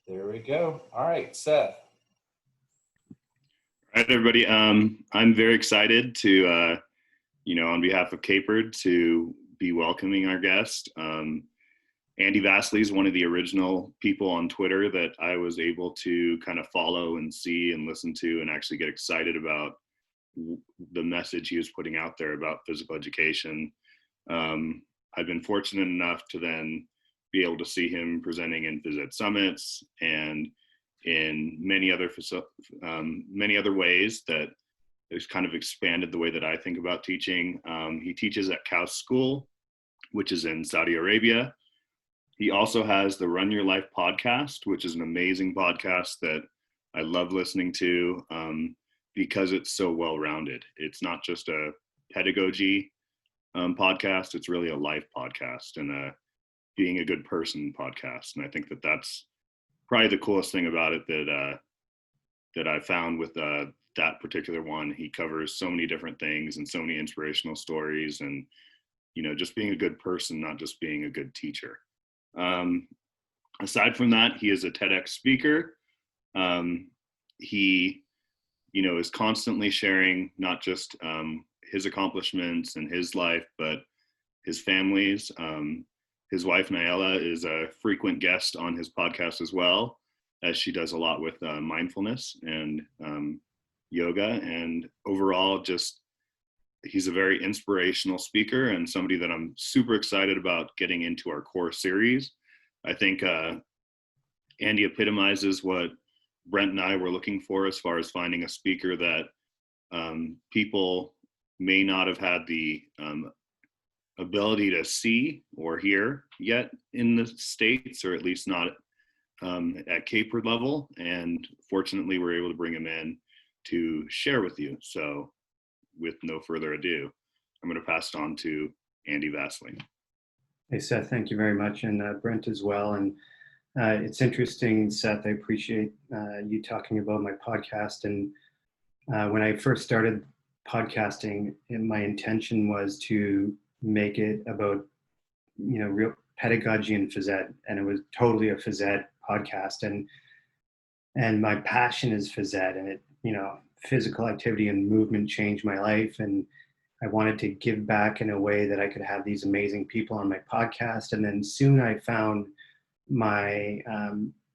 There we go. All right, Seth. All right, everybody. I'm very excited to, on behalf of CAHPERD, to be welcoming our guest. Andy Vasily is one of the original people on Twitter that I was able to kind of follow and see and listen to and actually get excited about the message he was putting out there about physical education. I've been fortunate enough to then be able to see him presenting in phys ed summits and in many other ways that has kind of expanded the way that I think about teaching. He teaches at CAHPERD School, which is in Saudi Arabia. He also has the Run Your Life podcast, which is an amazing podcast that I love listening to because it's so well-rounded. It's not just a pedagogy podcast, it's really a life podcast and a being a good person podcast. And I think that that's probably the coolest thing about it that I found with that particular one. He covers so many different things and so many inspirational stories and, just being a good person, not just being a good teacher. Aside from that, he is a TEDx speaker. He, is constantly sharing not just his accomplishments and his life, but his family's. His wife, Naela, is a frequent guest on his podcast as well, as she does a lot with mindfulness and yoga. And overall, he's a very inspirational speaker and somebody that I'm super excited about getting into our core series. I think Andy epitomizes what Brent and I were looking for as far as finding a speaker that people may not have had the ability to see or hear yet in the States, or at least not at CAHPERD level. And fortunately, we're able to bring him in to share with you. So with no further ado, I'm going to pass it on to Andy Vasily. Hey, Seth, thank you very much. And Brent as well. And it's interesting, Seth, I appreciate you talking about my podcast. And when I first started podcasting, my intention was to make it about, real pedagogy and phys ed. And it was totally a phys ed podcast. And my passion is phys ed, and it, physical activity and movement changed my life. And I wanted to give back in a way that I could have these amazing people on my podcast. And then soon I found my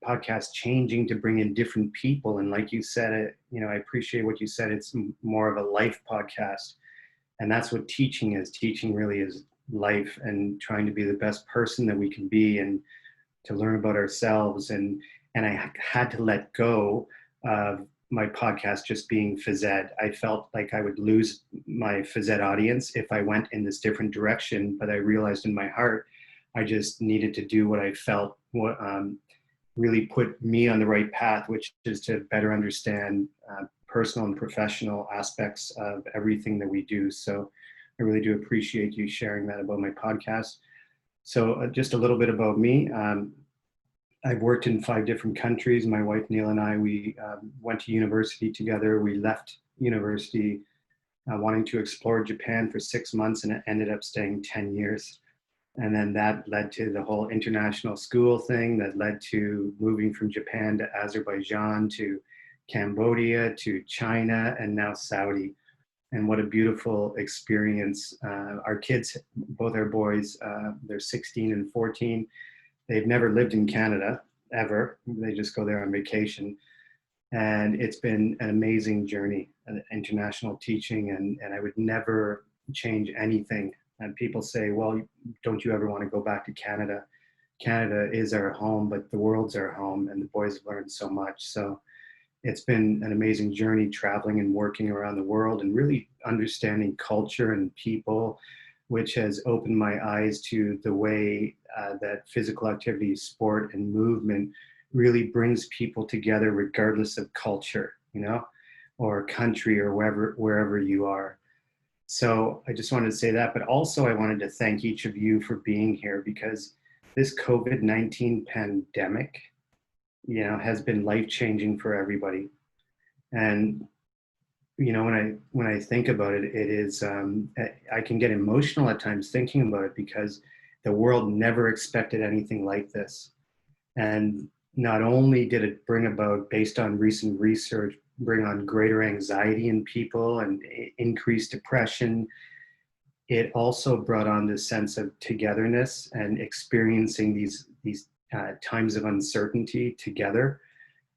podcast changing to bring in different people. And like you said, I appreciate what you said. It's more of a life podcast. And that's what teaching is. Teaching really is life and trying to be the best person that we can be and to learn about ourselves. And I had to let go of my podcast just being phys ed. I felt like I would lose my phys ed audience if I went in this different direction, but I realized in my heart, I just needed to do what I felt really put me on the right path, which is to better understand personal and professional aspects of everything that we do. So I really do appreciate you sharing that about my podcast. So just a little bit about me. I've worked in 5 different countries. My wife, Neil, and I, we went to university together. We left university wanting to explore Japan for 6 months, and it ended up staying 10 years. And then that led to the whole international school thing that led to moving from Japan to Azerbaijan, to Cambodia, to China, and now Saudi. And what a beautiful experience. Our kids, both our boys, they're 16 and 14. They've never lived in Canada, ever. They just go there on vacation. And it's been an amazing journey, international teaching, and I would never change anything. And people say, well, don't you ever want to go back to Canada? Canada is our home, but the world's our home, and the boys have learned so much. So it's been an amazing journey traveling and working around the world and really understanding culture and people, which has opened my eyes to the way that physical activity, sport, and movement really brings people together regardless of culture, or country or wherever you are. So I just wanted to say that, but also I wanted to thank each of you for being here, because this COVID-19 pandemic, has been life-changing for everybody. And when I think about it, it is, I can get emotional at times thinking about it, because the world never expected anything like this. And not only did it bring about, based on recent research, bring on greater anxiety in people and increased depression, it also brought on this sense of togetherness and experiencing these times of uncertainty together.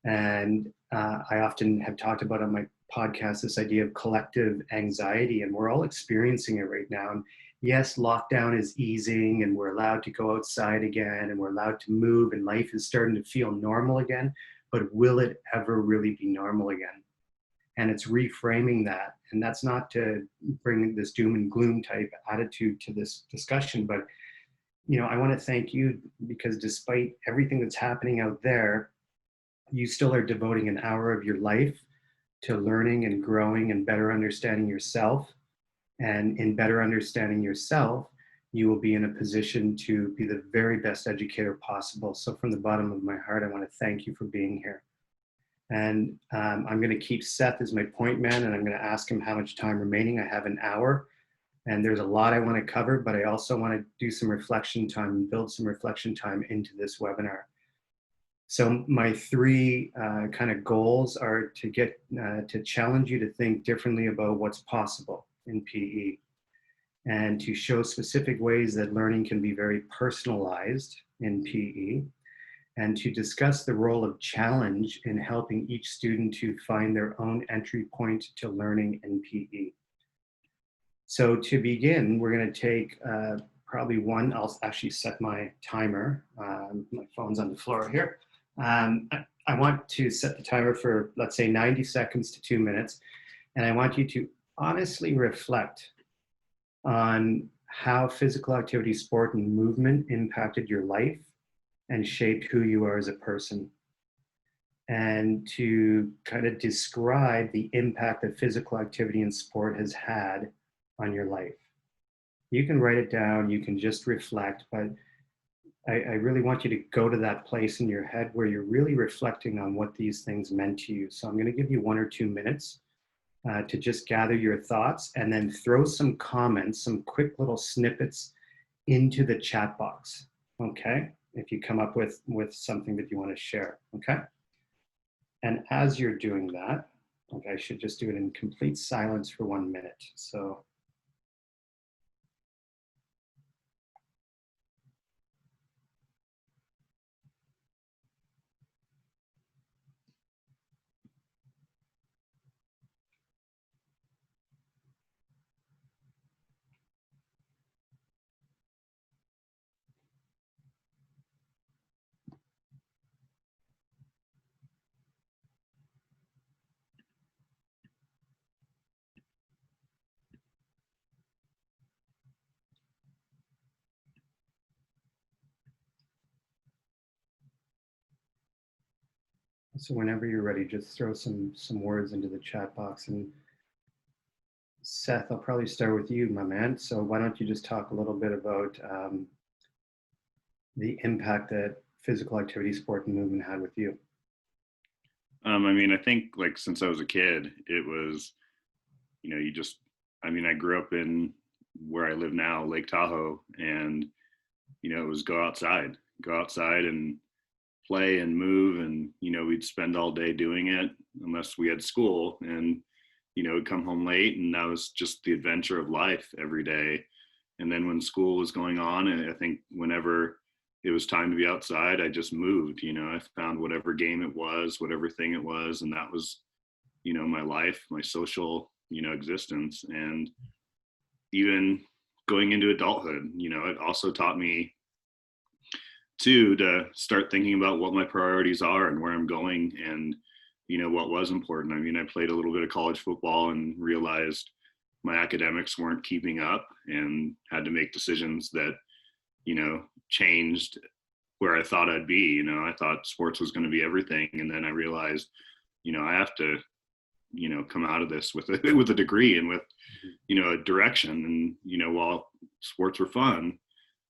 And I often have talked about on my podcast this idea of collective anxiety, and we're all experiencing it right now. And yes, lockdown is easing, and we're allowed to go outside again, and we're allowed to move, and life is starting to feel normal again. But will it ever really be normal again? And it's reframing that. And that's not to bring this doom and gloom type attitude to this discussion, but I want to thank you, because despite everything that's happening out there, you still are devoting an hour of your life to learning and growing and better understanding yourself. And in better understanding yourself, you will be in a position to be the very best educator possible. So from the bottom of my heart, I want to thank you for being here. And I'm going to keep Seth as my point man, and I'm going to ask him how much time remaining. I have an hour, and there's a lot I want to cover, but I also want to do some reflection time and build some reflection time into this webinar. So my three kind of goals are to get to challenge you to think differently about what's possible in PE, and to show specific ways that learning can be very personalized in PE, and to discuss the role of challenge in helping each student to find their own entry point to learning in PE. So to begin, we're going to take probably one. I'll actually set my timer. My phone's on the floor here. I want to set the timer for, let's say, 90 seconds to 2 minutes. And I want you to honestly reflect on how physical activity, sport, and movement impacted your life and shaped who you are as a person. And to kind of describe the impact that physical activity and sport has had on your life. You can write it down, you can just reflect, but I really want you to go to that place in your head where you're really reflecting on what these things meant to you. So I'm going to give you 1 or 2 minutes to just gather your thoughts, and then throw some comments, some quick little snippets into the chat box, okay? If you come up with something that you want to share, okay? And as you're doing that, okay, I should just do it in complete silence for 1 minute. So whenever you're ready, just throw some words into the chat box. And Seth, I'll probably start with you, my man. So why don't you just talk a little bit about the impact that physical activity, sport, and movement had with you? I mean, I think like since I was a kid, it was, I grew up in where I live now, Lake Tahoe, and, it was go outside and play and move. And, we'd spend all day doing it unless we had school, and, we'd come home late, and that was just the adventure of life every day. And then when school was going on, and I think whenever it was time to be outside, I just moved, I found whatever game it was, whatever thing it was. And that was, my life, my social, existence. And even going into adulthood, it also taught me to start thinking about what my priorities are and where I'm going, and, what was important. I played a little bit of college football and realized my academics weren't keeping up, and had to make decisions that, changed where I thought I'd be. I thought sports was going to be everything. And then I realized, I have to, come out of this with a degree and with, a direction. And, while sports were fun,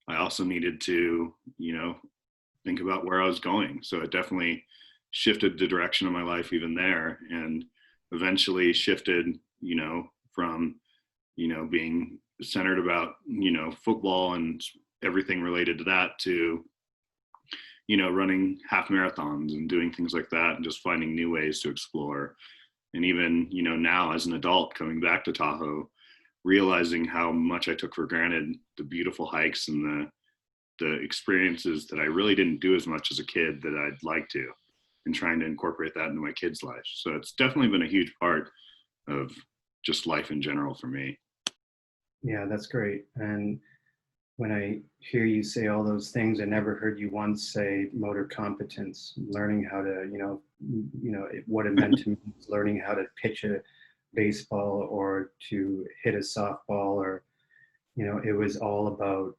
I also needed to, think about where I was going. So it definitely shifted the direction of my life even there, and eventually shifted, from, being centered about, football and everything related to that, to, running half marathons and doing things like that, and just finding new ways to explore. And even, now as an adult coming back to Tahoe, realizing how much I took for granted the beautiful hikes and the experiences that I really didn't do as much as a kid that I'd like to, and trying to incorporate that into my kids' life. So it's definitely been a huge part of just life in general for me. Yeah, that's great. And when I hear you say all those things, I never heard you once say motor competence, learning how to, what it meant to me, learning how to pitch a baseball or to hit a softball, or, it was all about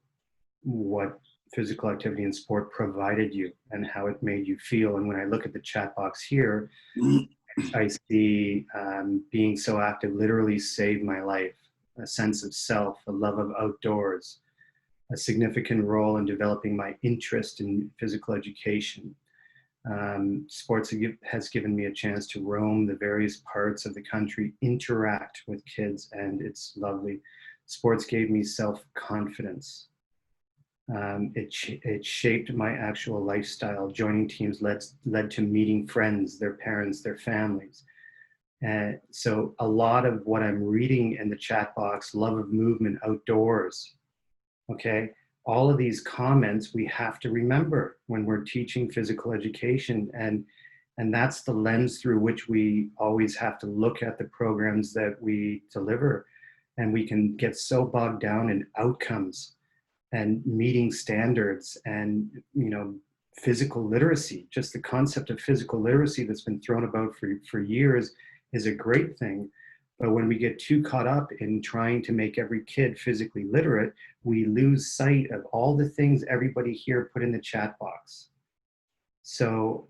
what physical activity and sport provided you and how it made you feel. And when I look at the chat box here, I see being so active literally saved my life, a sense of self, a love of outdoors, a significant role in developing my interest in physical education. Sports has given me a chance to roam the various parts of the country, interact with kids, and it's lovely. Sports gave me self-confidence. It shaped my actual lifestyle. Joining teams led to meeting friends, their parents, their families. So a lot of what I'm reading in the chat box, love of movement, outdoors, okay, all of these comments we have to remember when we're teaching physical education, and that's the lens through which we always have to look at the programs that we deliver. And we can get so bogged down in outcomes and meeting standards and physical literacy. Just the concept of physical literacy that's been thrown about for years is a great thing. But when we get too caught up in trying to make every kid physically literate, we lose sight of all the things everybody here put in the chat box. So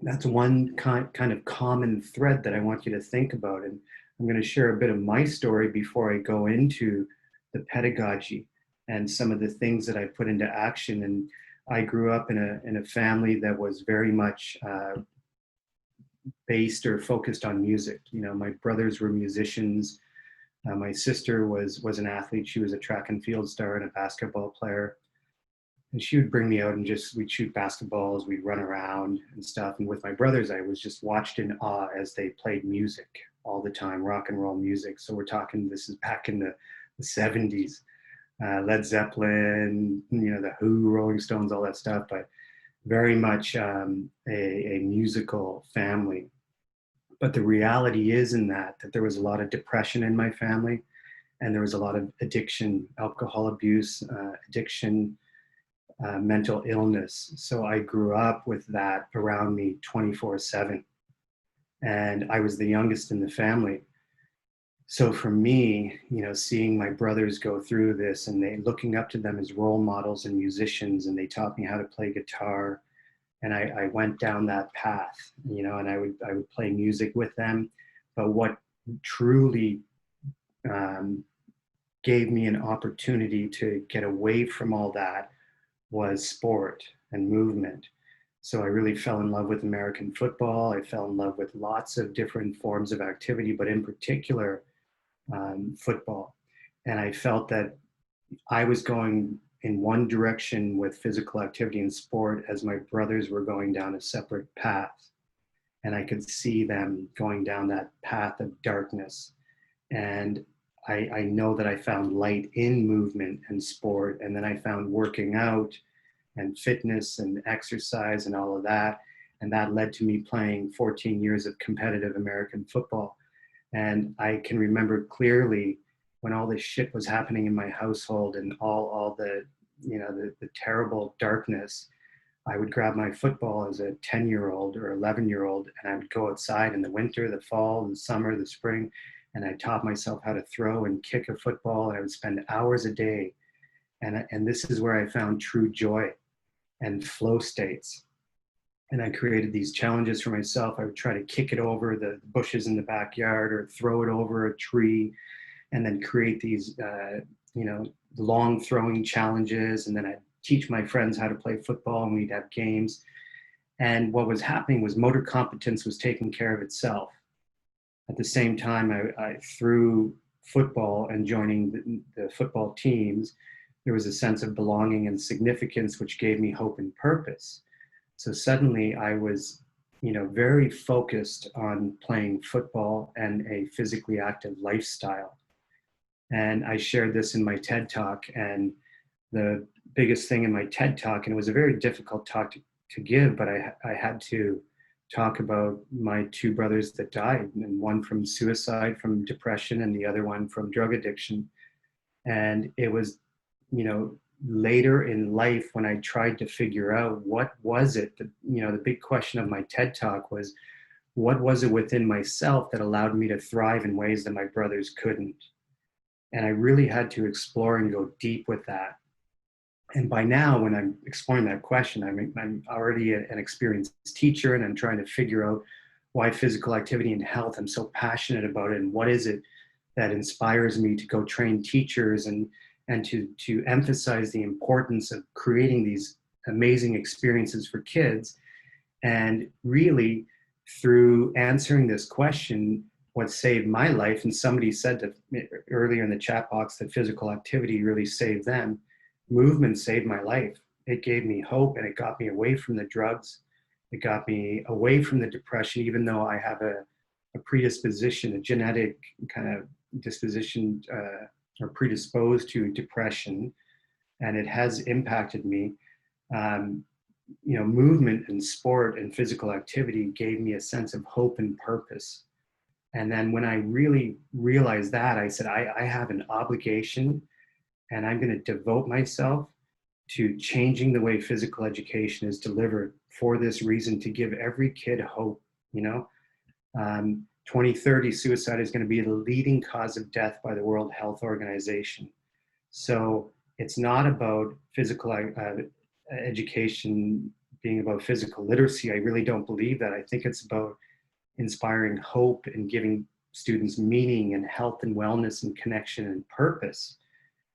that's one kind of common thread that I want you to think about. And I'm going to share a bit of my story before I go into the pedagogy and some of the things that I put into action. And I grew up in a family that was very much based or focused on music. My brothers were musicians. My sister was an athlete. She was a track and field star and a basketball player. And she would bring me out and we'd shoot basketballs, we'd run around and stuff. And with my brothers, I was just watched in awe as they played music all the time, rock and roll music. So we're talking, this is back in the 70s. Led Zeppelin, the Who, Rolling Stones, all that stuff, but very much a musical family. But the reality is in that there was a lot of depression in my family, and there was a lot of addiction, alcohol abuse, addiction, mental illness. So I grew up with that around me 24/7. And I was the youngest in the family. So for me, seeing my brothers go through this and they looking up to them as role models and musicians, and they taught me how to play guitar. And I went down that path, and I would play music with them. But what truly gave me an opportunity to get away from all that was sport and movement. So I really fell in love with American football. I fell in love with lots of different forms of activity, but in particular, football. And I felt that I was going in one direction with physical activity and sport as my brothers were going down a separate path. And I could see them going down that path of darkness. And I know that I found light in movement and sport. And then I found working out and fitness and exercise and all of that. And that led to me playing 14 years of competitive American football. And I can remember clearly when all this shit was happening in my household and all the terrible darkness, I would grab my football as a 10-year-old or 11-year-old, and I would go outside in the winter, the fall, the summer, the spring, and I taught myself how to throw and kick a football. And I would spend hours a day. And this is where I found true joy and flow states. And I created these challenges for myself. I would try to kick it over the bushes in the backyard or throw it over a tree, and then create these, long throwing challenges. And then I'd teach my friends how to play football, and we'd have games. And what was happening was motor competence was taking care of itself. At the same time, I through football and joining the football teams, there was a sense of belonging and significance, which gave me hope and purpose. So suddenly I was, very focused on playing football and a physically active lifestyle. And I shared this in my TED Talk. And the biggest thing in my TED Talk, and it was a very difficult talk to give, but I had to talk about my two brothers that died, and one from suicide, from depression, and the other one from drug addiction. And it was, later in life when I tried to figure out what was it, the big question of my TED Talk was, what was it within myself that allowed me to thrive in ways that my brothers couldn't? And I really had to explore and go deep with that. And by now, when I'm exploring that question, I'm already an experienced teacher, and I'm trying to figure out why physical activity and health, I'm so passionate about it, and what is it that inspires me to go train teachers and to emphasize the importance of creating these amazing experiences for kids. And really, through answering this question, what saved my life, and somebody said that earlier in the chat box that physical activity really saved them, movement saved my life. It gave me hope, and it got me away from the drugs. It got me away from the depression, even though I have a predisposition, a genetic kind of disposition or predisposed to depression, and it has impacted me. Movement and sport and physical activity gave me a sense of hope and purpose. And then when I really realized that, I said, I have an obligation, and I'm going to devote myself to changing the way physical education is delivered for this reason, to give every kid hope. 2030, suicide is going to be the leading cause of death by the World Health Organization. So it's not about physical education being about physical literacy. I really don't believe that. I think it's about inspiring hope and giving students meaning and health and wellness and connection and purpose.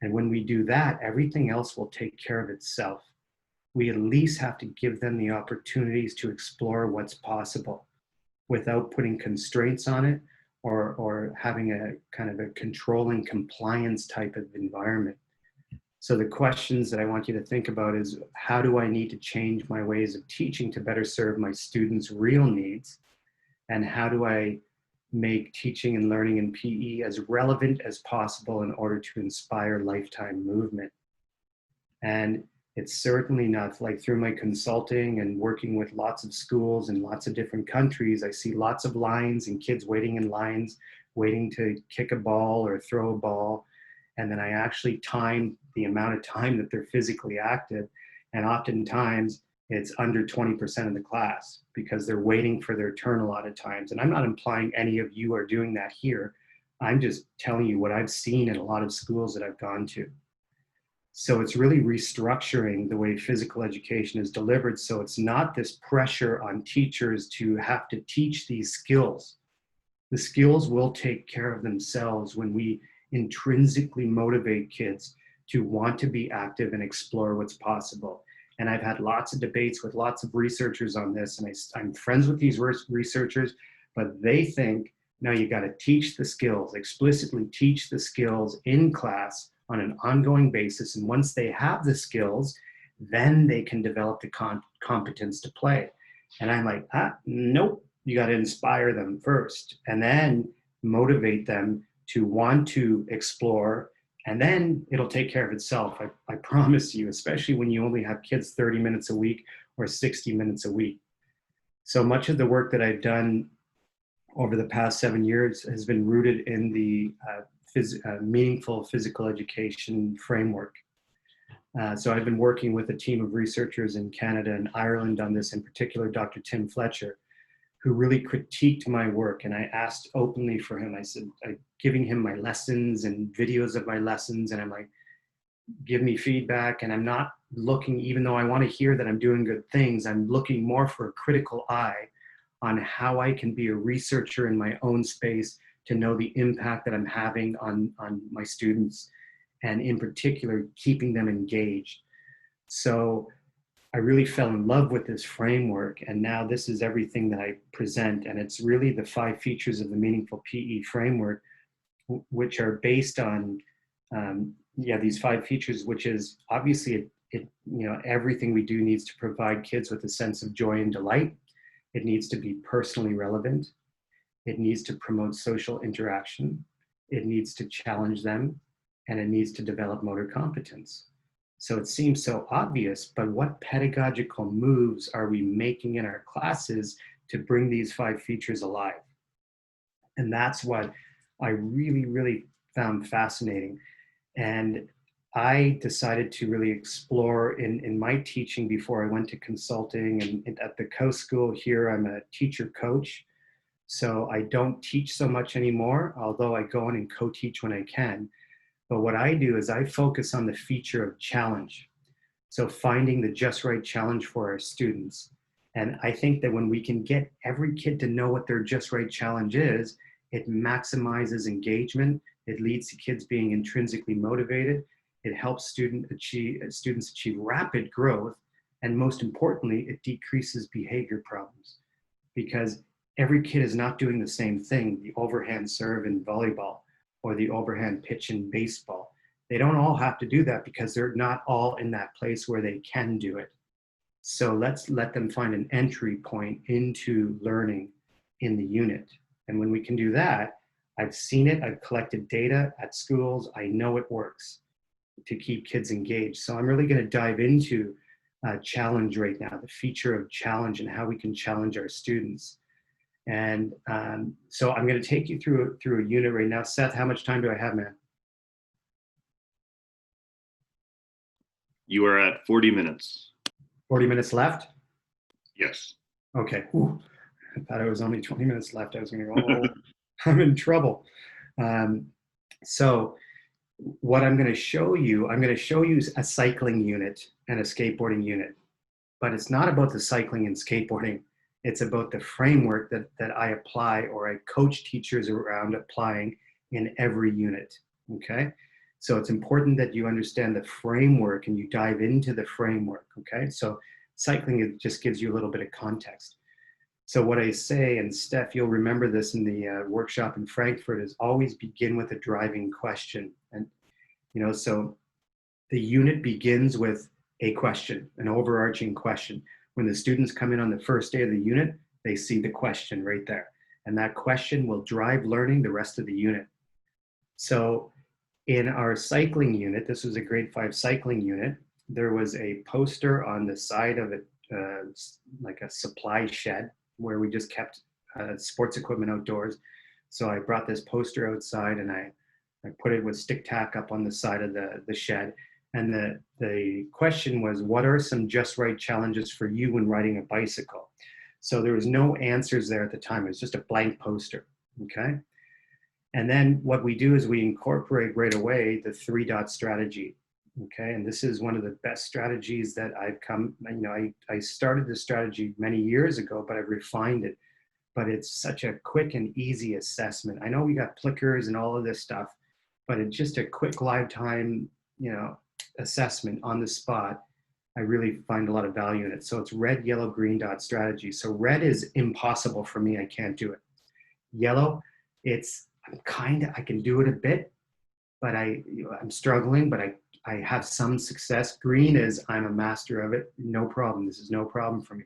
And when we do that, everything else will take care of itself. We at least have to give them the opportunities to explore what's possible without putting constraints on it, or having a kind of a controlling compliance type of environment. So the questions that I want you to think about is, how do I need to change my ways of teaching to better serve my students' real needs? And how do I make teaching and learning in PE as relevant as possible in order to inspire lifetime movement? And it's certainly not like, through my consulting and working with lots of schools in lots of different countries, I see lots of lines and kids waiting in lines, waiting to kick a ball or throw a ball. And then I actually time the amount of time that they're physically active. And oftentimes it's under 20% of the class, because they're waiting for their turn a lot of times. And I'm not implying any of you are doing that here. I'm just telling you what I've seen in a lot of schools that I've gone to. So it's really restructuring the way physical education is delivered. So it's not this pressure on teachers to have to teach these skills. The skills will take care of themselves when we intrinsically motivate kids to want to be active and explore what's possible. And I've had lots of debates with lots of researchers on this, and I'm friends with these researchers, but they think, no, you got to teach the skills, explicitly teach the skills in class on an ongoing basis. And once they have the skills, then they can develop the competence to play. And I'm like, nope, you got to inspire them first, and then motivate them to want to explore, and then it'll take care of itself. I promise you, especially when you only have kids 30 minutes a week or 60 minutes a week. So much of the work that I've done over the past 7 years has been rooted in the meaningful physical education framework. So I've been working with a team of researchers in Canada and Ireland on this, in particular, Dr. Tim Fletcher, who really critiqued my work. And I asked openly for him. I said, I'm giving him my lessons and videos of my lessons, and I'm like, give me feedback. And I'm not looking, even though I want to hear that I'm doing good things, I'm looking more for a critical eye on how I can be a researcher in my own space to know the impact that I'm having on my students, and in particular, keeping them engaged. So I really fell in love with this framework, and now this is everything that I present. And it's really the 5 features of the Meaningful PE framework, which are based on, these 5 features, which is obviously everything we do needs to provide kids with a sense of joy and delight. It needs to be personally relevant. It needs to promote social interaction. It needs to challenge them, and it needs to develop motor competence. So it seems so obvious, but what pedagogical moves are we making in our classes to bring these 5 features alive? And that's what I really, really found fascinating. And I decided to really explore in my teaching before I went to consulting, and at the Coast School here, I'm a teacher coach. So I don't teach so much anymore, although I go in and co-teach when I can. But what I do is I focus on the feature of challenge. So finding the just right challenge for our students. And I think that when we can get every kid to know what their just right challenge is, it maximizes engagement. It leads to kids being intrinsically motivated. It helps students achieve rapid growth. And most importantly, it decreases behavior problems, because every kid is not doing the same thing, the overhand serve in volleyball or the overhand pitch in baseball. They don't all have to do that because they're not all in that place where they can do it. So let's let them find an entry point into learning in the unit. And when we can do that, I've seen it, I've collected data at schools, I know it works to keep kids engaged. So I'm really going to dive into challenge right now, the feature of challenge and how we can challenge our students. And so I'm going to take you through a unit right now. Seth, how much time do I have, man? You are at 40 minutes. 40 minutes left? Yes. Okay. Ooh, I thought it was only 20 minutes left. I was going to go, oh, I'm in trouble. So what I'm going to show you a cycling unit and a skateboarding unit. But it's not about the cycling and skateboarding. It's about the framework that I apply, or I coach teachers around applying in every unit, okay? So it's important that you understand the framework and you dive into the framework, okay? So cycling, it just gives you a little bit of context. So what I say, and Steph, you'll remember this in the workshop in Frankfurt, is always begin with a driving question. And, so the unit begins with a question, an overarching question. When the students come in on the first day of the unit, they see the question right there. And that question will drive learning the rest of the unit. So in our cycling unit, this was a grade 5 cycling unit, there was a poster on the side of it, like a supply shed where we just kept sports equipment outdoors. So I brought this poster outside and I put it with stick tack up on the side of the shed. And the question was, what are some just right challenges for you when riding a bicycle? So there was no answers there at the time. It was just a blank poster, okay? And then what we do is we incorporate right away the 3-dot strategy, okay? And this is one of the best strategies that I've come, I started this strategy many years ago, but I've refined it. But it's such a quick and easy assessment. I know we got clickers and all of this stuff, but it's just a quick live time, assessment on the spot. I really find a lot of value in it. So it's red, yellow, green dot strategy. So red is impossible for me. I can't do it. Yellow, I can do it a bit, but I'm struggling, but I have some success. Green is I'm a master of it. No problem. This is no problem for me.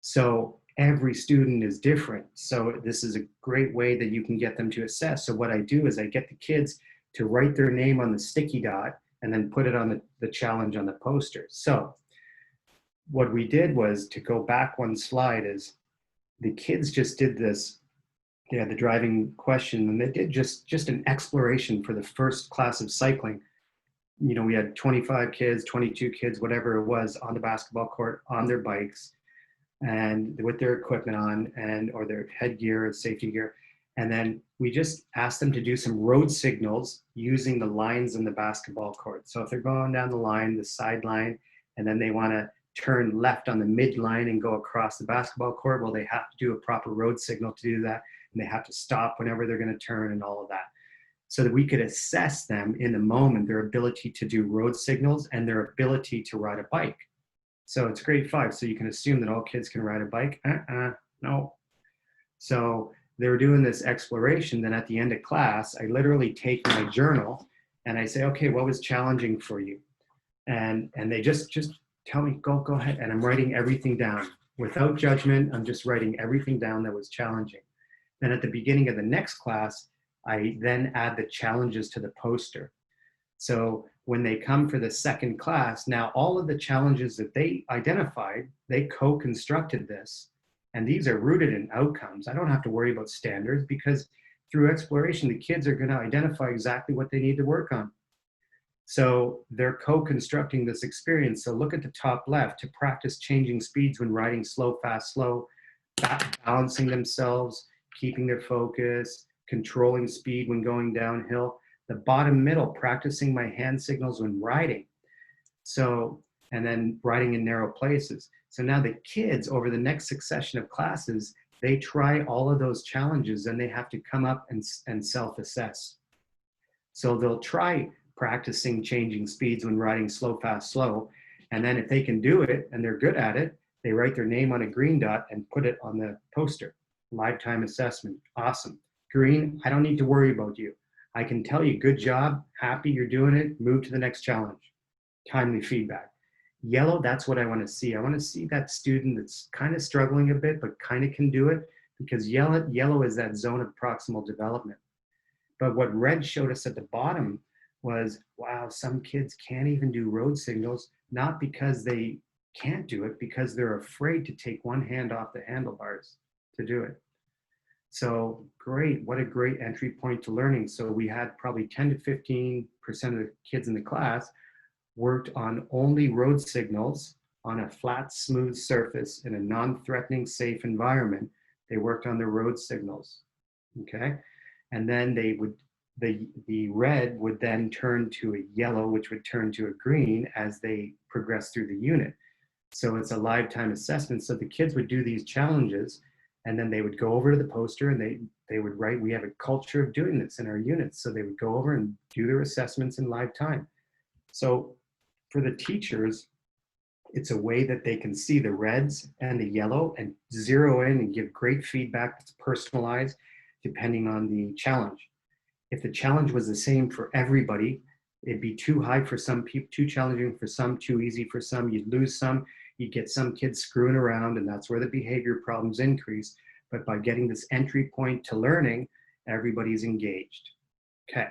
So every student is different. So this is a great way that you can get them to assess. So what I do is I get the kids to write their name on the sticky dot and then put it on the challenge on the poster. So what we did was, to go back one slide, is the kids just did this. They had the driving question and they did just an exploration for the first class of cycling. We had 25 kids, 22 kids, whatever it was, on the basketball court, on their bikes and with their equipment on, or their headgear or safety gear. And then we just asked them to do some road signals using the lines in the basketball court. So if they're going down the line, the sideline, and then they want to turn left on the midline and go across the basketball court, well, they have to do a proper road signal to do that. And they have to stop whenever they're going to turn and all of that. So that we could assess them in the moment, their ability to do road signals and their ability to ride a bike. So it's grade 5, so you can assume that all kids can ride a bike. No. So they were doing this exploration. Then at the end of class, I literally take my journal and I say, okay, what was challenging for you? And they just tell me, go ahead. And I'm writing everything down without judgment. I'm just writing everything down that was challenging. Then at the beginning of the next class, I then add the challenges to the poster. So when they come for the second class, now all of the challenges that they identified, they co-constructed this. And these are rooted in outcomes. I don't have to worry about standards because through exploration, the kids are going to identify exactly what they need to work on. So they're co-constructing this experience. So look at the top left, to practice changing speeds when riding slow, fast, slow, balancing themselves, keeping their focus, controlling speed when going downhill. The bottom middle, practicing my hand signals when riding. So, and then riding in narrow places. So now the kids, over the next succession of classes, they try all of those challenges and they have to come up and self-assess. So they'll try practicing changing speeds when riding slow, fast, slow. And then if they can do it and they're good at it, they write their name on a green dot and put it on the poster. Lifetime assessment, awesome. Green, I don't need to worry about you. I can tell you, good job, happy you're doing it, move to the next challenge. Timely feedback. Yellow, that's what I want to see. I want to see that student that's kind of struggling a bit, but kind of can do it, because yellow is that zone of proximal development. But what red showed us at the bottom was, wow, some kids can't even do road signals, not because they can't do it, because they're afraid to take one hand off the handlebars to do it. So great, what a great entry point to learning. So we had probably 10 to 15% of the kids in the class worked on only road signals on a flat, smooth surface in a non-threatening, safe environment. They worked on the road signals, okay? And then they would, the red would then turn to a yellow, which would turn to a green as they progress through the unit. So it's a lifetime assessment. So the kids would do these challenges, and then they would go over to the poster and they would write. We have a culture of doing this in our units. So they would go over and do their assessments in live time. So for the teachers, it's a way that they can see the reds and the yellow and zero in and give great feedback that's personalized depending on the challenge. If the challenge was the same for everybody, it'd be too high for some people, too challenging for some, too easy for some. You'd lose some. You get some kids screwing around, and that's where the behavior problems increase. But by getting this entry point to learning, everybody's engaged. Okay,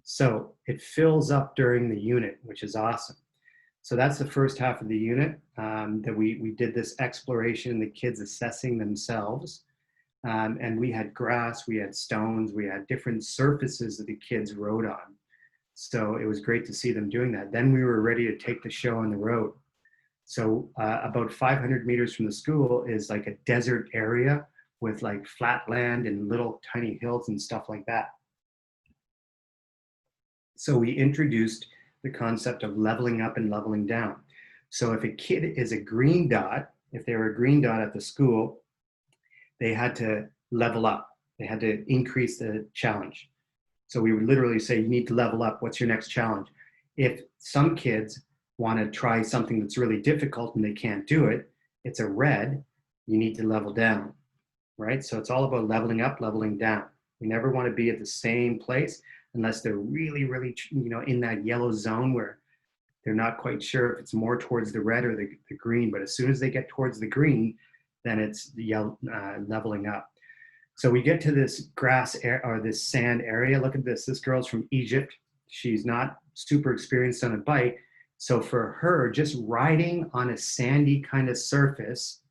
so it fills up during the unit, which is awesome. So that's the first half of the unit that we did this exploration, the kids assessing themselves. And we had grass, we had stones, we had different surfaces that the kids rode on. So it was great to see them doing that. Then we were ready to take the show on the road. So about 500 meters from the school is like a desert area with like flat land and little tiny hills and stuff like that. So we introduced the concept of leveling up and leveling down. So if a kid is a green dot, if they were a green dot at the school, they had to level up. They had to increase the challenge. So we would literally say, you need to level up. What's your next challenge? If some kids want to try something that's really difficult and they can't do it, it's a red, you need to level down, right? So it's all about leveling up, leveling down. We never want to be at the same place unless they're really, really, in that yellow zone where they're not quite sure if it's more towards the red or the green. But as soon as they get towards the green, then it's the yellow, leveling up. So we get to this grass or this sand area. Look at this. This girl's from Egypt. She's not super experienced on a bike. So for her, just riding on a sandy kind of surface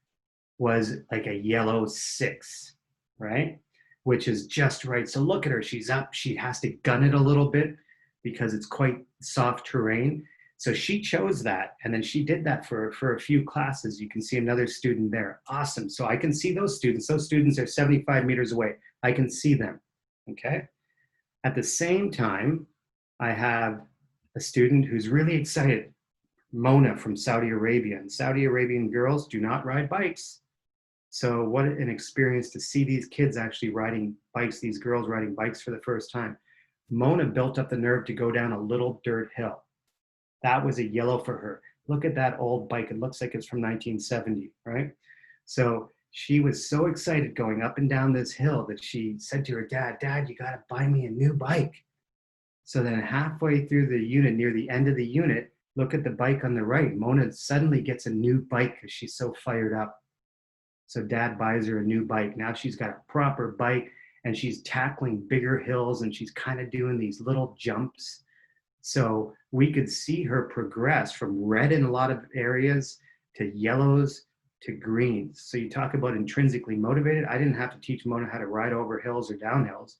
was like a yellow 6, right? Which is just right. So look at her. She's up. She has to gun it a little bit because it's quite soft terrain. So she chose that. And then she did that for a few classes. You can see another student there. Awesome. So I can see those students. Those students are 75 meters away. I can see them. Okay. At the same time, I have a student who's really excited, Mona from Saudi Arabia. And Saudi Arabian girls do not ride bikes. So what an experience to see these kids actually riding bikes, these girls riding bikes for the first time. Mona built up the nerve to go down a little dirt hill. That was a yellow for her. Look at that old bike. It looks like it's from 1970, right? So she was so excited going up and down this hill that she said to her dad, "Dad, you got to buy me a new bike." So then halfway through the unit, near the end of the unit, Look at the bike on the right. Mona suddenly gets a new bike because she's so fired up. So dad buys her a new bike. Now she's got a proper bike and she's tackling bigger hills and she's kind of doing these little jumps. So we could see her progress from red in a lot of areas to yellows to greens. So you talk about intrinsically motivated. I didn't have to teach Mona how to ride over hills or down hills.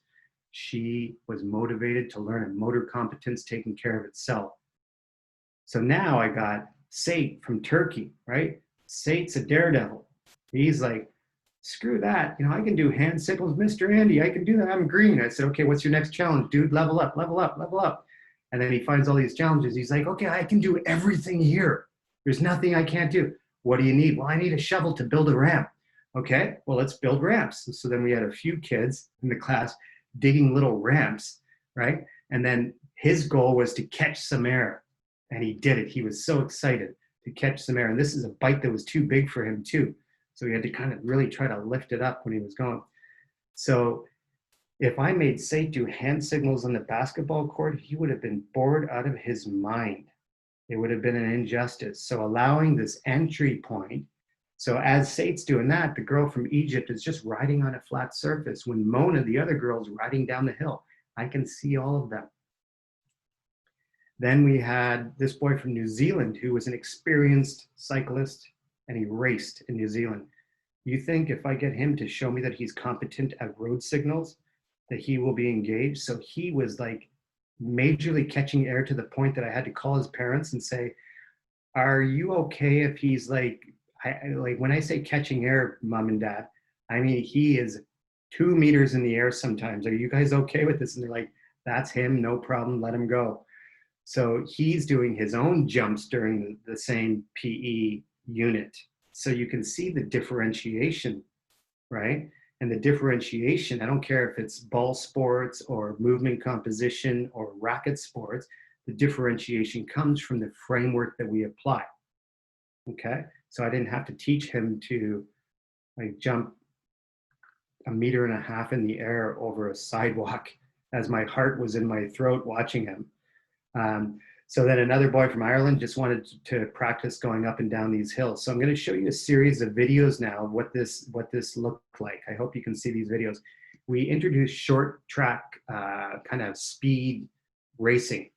She was motivated to learn a motor competence taking care of itself. So now I got Sate from Turkey, right? Sate's a daredevil. He's like, screw that. You know, I can do hand signals, Mr. Andy. I can do that. I'm green. I said, okay, what's your next challenge, dude? Level up, level up, level up. And then he finds all these challenges. He's like, okay, I can do everything here. There's nothing I can't do. What do you need? Well, I need a shovel to build a ramp. Okay, well, let's build ramps. So then we had a few kids in the class digging little ramps, right? And then his goal was to catch some air. And he did it. He was so excited to catch some air. And this is a bike that was too big for him too. So he had to kind of really try to lift it up when he was going. So if I made Sate do hand signals on the basketball court, he would have been bored out of his mind. It would have been an injustice. So allowing this entry point. So as Sate's doing that, the girl from Egypt is just riding on a flat surface. When Mona, the other girl's riding down the hill, I can see all of them. Then we had this boy from New Zealand who was an experienced cyclist and he raced in New Zealand. You think if I get him to show me that he's competent at road signals, that he will be engaged? So he was like majorly catching air to the point that I had to call his parents and say, are you okay if he's like when I say catching air, mom and dad, I mean, he is 2 meters in the air sometimes. Are you guys okay with this? And they're like, that's him, no problem, let him go. So he's doing his own jumps during the same PE unit. So you can see the differentiation, right? And the differentiation, I don't care if it's ball sports or movement composition or racket sports, the differentiation comes from the framework that we apply, okay? So I didn't have to teach him to like jump 1.5 meters in the air over a sidewalk as my heart was in my throat watching him. So then another boy from Ireland just wanted to practice going up and down these hills. So I'm going to show you a series of videos now of what this looked like. I hope you can see these videos. We introduced short track kind of speed racing,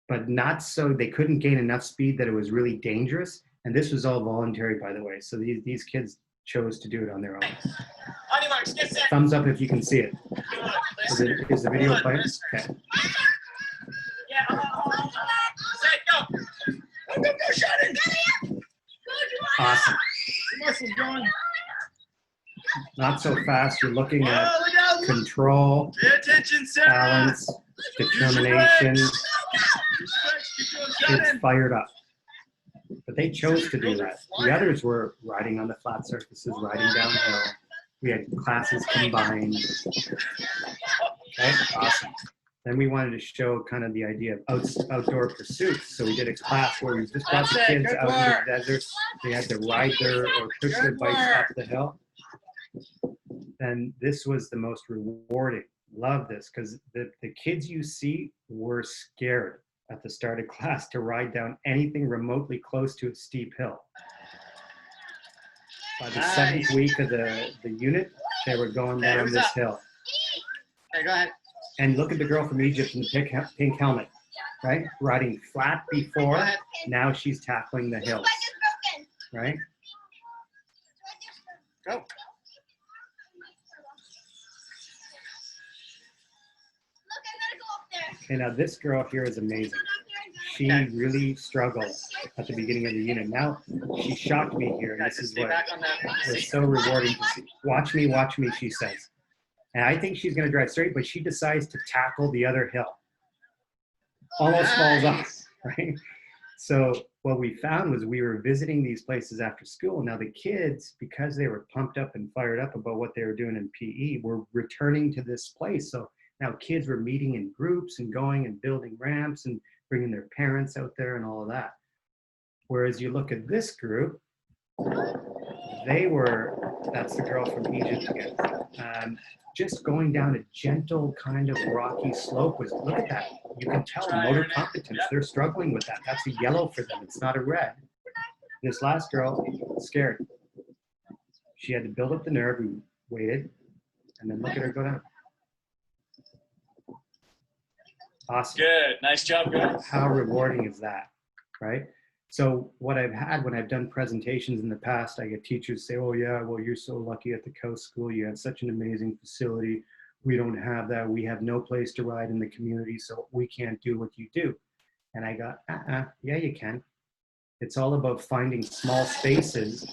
but not so they couldn't gain enough speed that it was really dangerous. And this was all voluntary, by the way. So these kids chose to do it on their own. Thumbs up if you can see it. Is the video playing? Okay. Go, shot it! Awesome. Not so fast. You're looking at control, balance, determination. It's fired up. But they chose to do that. The others were riding on the flat surfaces, riding downhill. We had classes combined. Okay, awesome. Then we wanted to show kind of the idea of outdoor pursuits. So we did a class where we just brought the kids out in the desert. They had to ride their or push their bikes up the hill. And this was the most rewarding. Love this, because the kids you see were scared at the start of class to ride down anything remotely close to a steep hill. By the 7th week of the unit, they were going down this hill. Okay, go ahead. And look at the girl from Egypt in the pink helmet, right? Riding flat before, now she's tackling the hills, right? Go. Okay, now this girl here is amazing. She really struggled at the beginning of the unit. Now she shocked me here. This is what was so rewarding to see. Watch me, she says. And I think she's going to drive straight, but she decides to tackle the other hill. Almost falls off, right? So what we found was we were visiting these places after school. Now the kids, because they were pumped up and fired up about what they were doing in PE, were returning to this place. So now kids were meeting in groups and going and building ramps and bringing their parents out there and all of that. Whereas you look at this group, that's the girl from Egypt again. Just going down a gentle kind of rocky slope was, look at that. You can tell motor competence, they're struggling with that. That's a yellow for them, it's not a red. This last girl, scared. She had to build up the nerve, we waited, and then look at her go down. Awesome. Good. Nice job, guys. How rewarding is that, right? So what I've had when I've done presentations in the past, I get teachers say, oh yeah, well, you're so lucky at the Coast School. You have such an amazing facility. We don't have that. We have no place to ride in the community, so we can't do what you do. And I go, yeah, you can. It's all about finding small spaces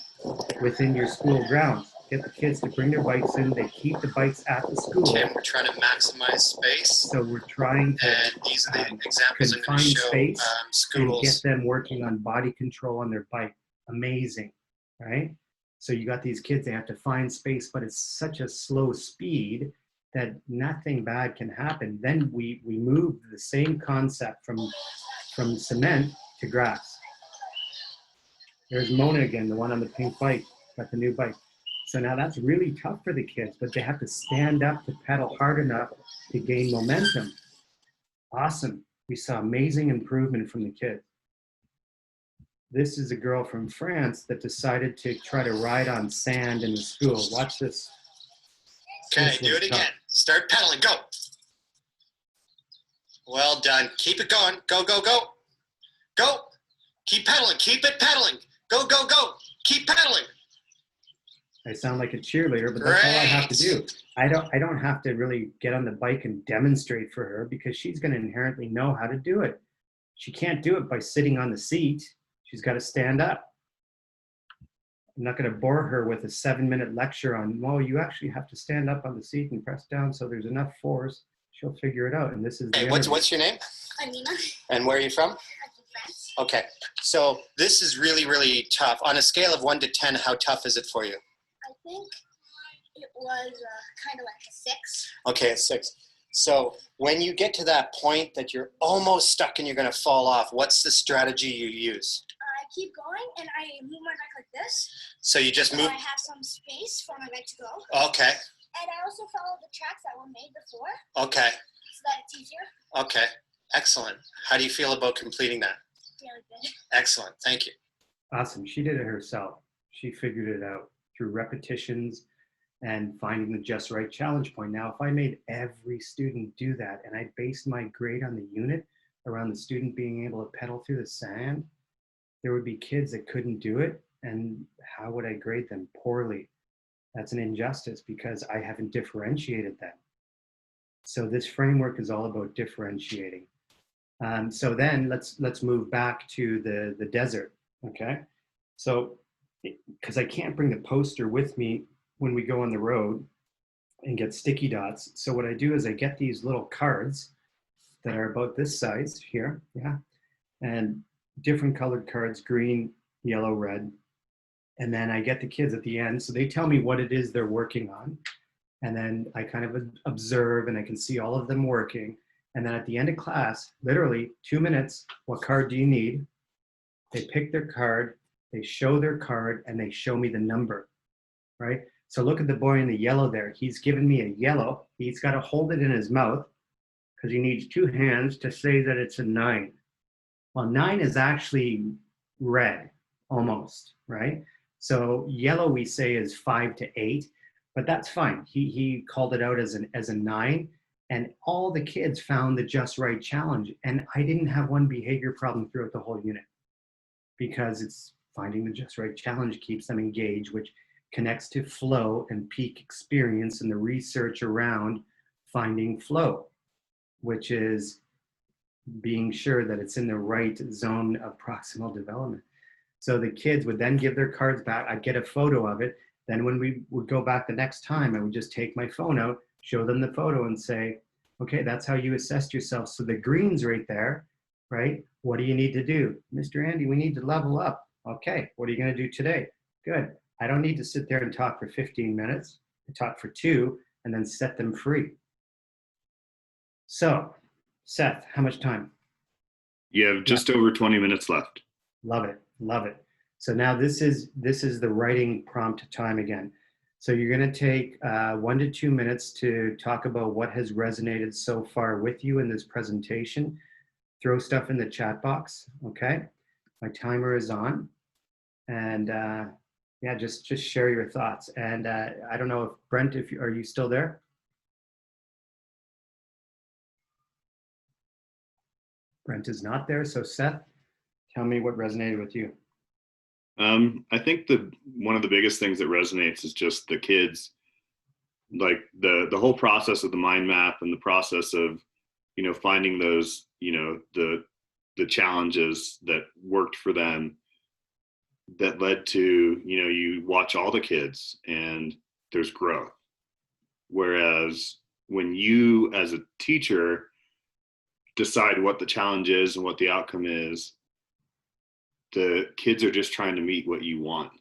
within your school grounds. Get the kids to bring their bikes in. They keep the bikes at the school. Tim, we're trying to maximize space. So we're trying to And these are the examples I'm going confine to show space and get schools. them working on body control on their bike. Amazing, right? So you got these kids, they have to find space, but it's such a slow speed that nothing bad can happen. Then we move the same concept from cement to grass. There's Mona again, the one on the pink bike, got the new bike. So now that's really tough for the kids, but they have to stand up to pedal hard enough to gain momentum. Awesome. We saw amazing improvement from the kids. This is a girl from France that decided to try to ride on sand in the school. Watch this. Okay, This do was it tough. again. Start pedaling. Go. Well done. Keep it going. Go, go, go. Go. Keep pedaling. Keep it pedaling. Go, go, go. Keep pedaling. I sound like a cheerleader, but that's all I have to do. I don't have to really get on the bike and demonstrate for her because she's going to inherently know how to do it. She can't do it by sitting on the seat. She's got to stand up. I'm not going to bore her with a 7-minute lecture on, well, you actually have to stand up on the seat and press down so there's enough force. She'll figure it out. And this is the Hey, interview. what's your name? Anina, And where are you from? I'm from France. Okay. So this is really, really tough. On a scale of 1 to 10, how tough is it for you? I think it was kind of like a 6. Okay, a 6. So when you get to that point that you're almost stuck and you're going to fall off, what's the strategy you use? I keep going and I move my bike like this. So you just So move. I have some space for my bike to go. Okay. And I also follow the tracks that were made before Okay. so that it's easier. Okay. Excellent. How do you feel about completing that? Really good. Excellent. Thank you. Awesome. She did it herself. She figured it out through repetitions and finding the just right challenge point. Now, if I made every student do that and I based my grade on the unit around the student being able to pedal through the sand, there would be kids that couldn't do it. And how would I grade them? Poorly. That's an injustice because I haven't differentiated them. So this framework is all about differentiating. So then let's move back to the desert, okay? So, because I can't bring the poster with me when we go on the road and get sticky dots. So what I do is I get these little cards that are about this size here, yeah, and different colored cards, green, yellow, red. And then I get the kids at the end, so they tell me what it is they're working on. And then I kind of observe and I can see all of them working. And then at the end of class, literally 2 minutes, what card do you need? They pick their card, they show their card, and they show me the number, right? So look at the boy in the yellow there. He's given me a yellow. He's got to hold it in his mouth because he needs 2 hands to say that it's a 9. Well, 9 is actually red, almost, right? So yellow we say is 5 to 8, but that's fine. He called it out as a 9, and all the kids found the just right challenge. And I didn't have one behavior problem throughout the whole unit because it's finding the just right challenge keeps them engaged, which connects to flow and peak experience and the research around finding flow, which is being sure that it's in the right zone of proximal development. So the kids would then give their cards back. I'd get a photo of it. Then when we would go back the next time, I would just take my phone out, show them the photo and say, okay, that's how you assessed yourself. So the green's right there, right? What do you need to do? Mr. Andy, we need to level up. Okay, what are you gonna do today? Good. I don't need to sit there and talk for 15 minutes. I talk for 2 and then set them free. So, Seth, how much time? You have just over 20 minutes left. Love it, love it. So now this is the writing prompt time again. So you're going to take 1 to 2 minutes to talk about what has resonated so far with you in this presentation. Throw stuff in the chat box, okay? My timer is on. And yeah, just share your thoughts. And I don't know if Brent, are you still there? Brent is not there. So Seth, tell me what resonated with you. I think one of the biggest things that resonates is just the kids, like the whole process of the mind map and the process of, you know, finding those, you know, the challenges that worked for them that led to, you know, you watch all the kids and there's growth. Whereas when you as a teacher decide what the challenge is and what the outcome is, the kids are just trying to meet what you want,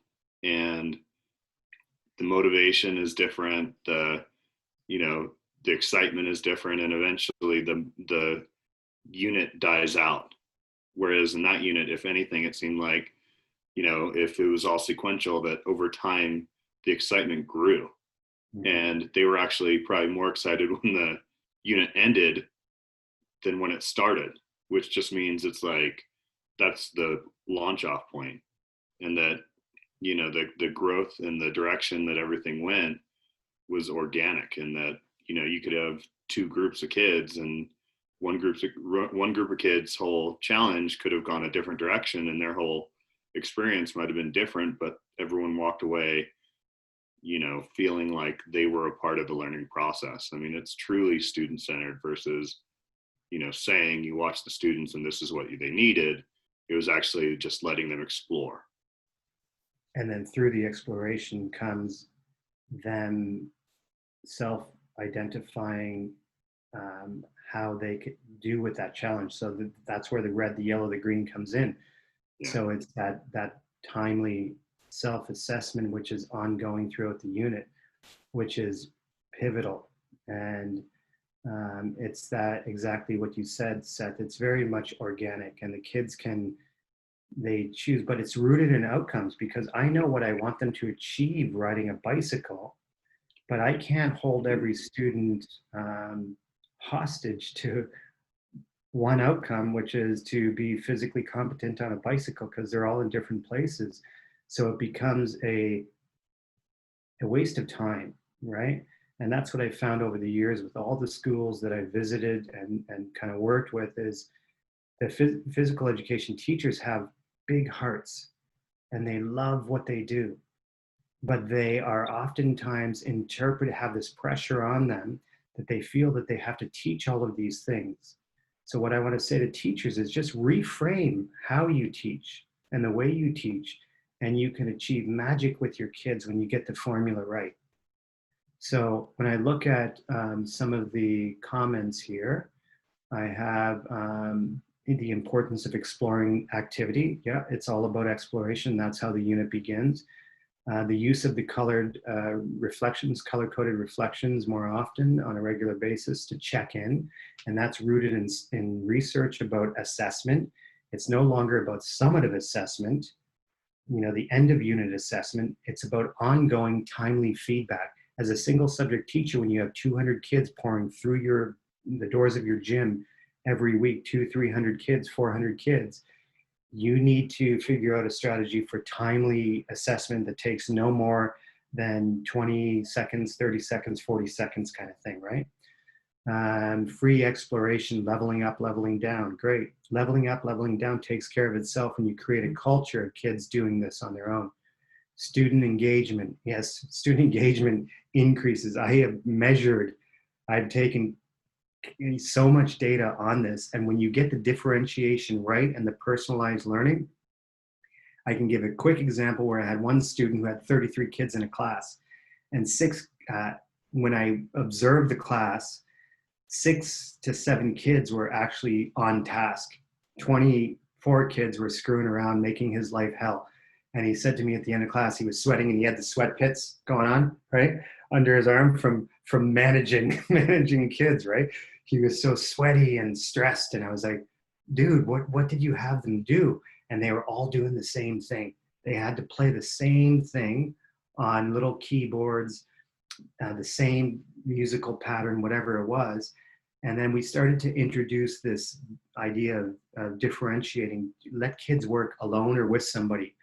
and the motivation is different, you know, the excitement is different, and eventually the unit dies out. Whereas in that unit, if anything, it seemed like, you know, if it was all sequential, that over time the excitement grew. And they were actually probably more excited when the unit ended than when it started, which just means it's like that's the launch off point, and that, you know, the growth and the direction that everything went was organic, and that, you know, you could have two groups of kids, and one group of kids' whole challenge could have gone a different direction, and their whole experience might have been different, but everyone walked away, you know, feeling like they were a part of the learning process. I mean, it's truly student-centered versus, you know, saying you watch the students and this is what they needed. It was actually just letting them explore. And then through the exploration comes them self-identifying how they could do with that challenge. So that's where the red, the yellow, the green comes in. Yeah. So it's that timely self-assessment, which is ongoing throughout the unit, which is pivotal. And it's that exactly what you said, Seth. It's very much organic, and the kids they choose, but it's rooted in outcomes, because I know what I want them to achieve riding a bicycle, but I can't hold every student hostage to one outcome, which is to be physically competent on a bicycle, because they're all in different places. So it becomes a waste of time, right? And that's what I found over the years with all the schools that I visited and kind of worked with, is the physical education teachers have big hearts and they love what they do, but they are oftentimes have this pressure on them that they feel that they have to teach all of these things. So what I want to say to teachers is just reframe how you teach and the way you teach, and you can achieve magic with your kids when you get the formula right. So when I look at some of the comments here, I have the importance of exploring activity. Yeah, it's all about exploration. That's how the unit begins. The use of the colored color-coded reflections more often on a regular basis to check in. And that's rooted in research about assessment. It's no longer about summative assessment, you know, the end of unit assessment. It's about ongoing timely feedback. As a single subject teacher, when you have 200 kids pouring through the doors of your gym every week, 200-300 kids, 400 kids, you need to figure out a strategy for timely assessment that takes no more than 20 seconds, 30 seconds, 40 seconds kind of thing, right? Free exploration, leveling up, leveling down, great. Leveling up, leveling down takes care of itself when you create a culture of kids doing this on their own. Student engagement, yes, student engagement increases. I have measured, I've taken so much data on this, and when you get the differentiation right and the personalized learning, I can give a quick example where I had one student who had 33 kids in a class, and when I observed the class, 6 to 7 kids were actually on task. 24 kids were screwing around, making his life hell. And he said to me at the end of class, he was sweating and he had the sweat pits going on, right, under his arm from managing kids, right? He was so sweaty and stressed, and I was like, dude, what did you have them do? And they were all doing the same thing. They had to play the same thing on little keyboards, the same musical pattern, whatever it was. And then we started to introduce this idea of differentiating. Let kids work alone or with somebody.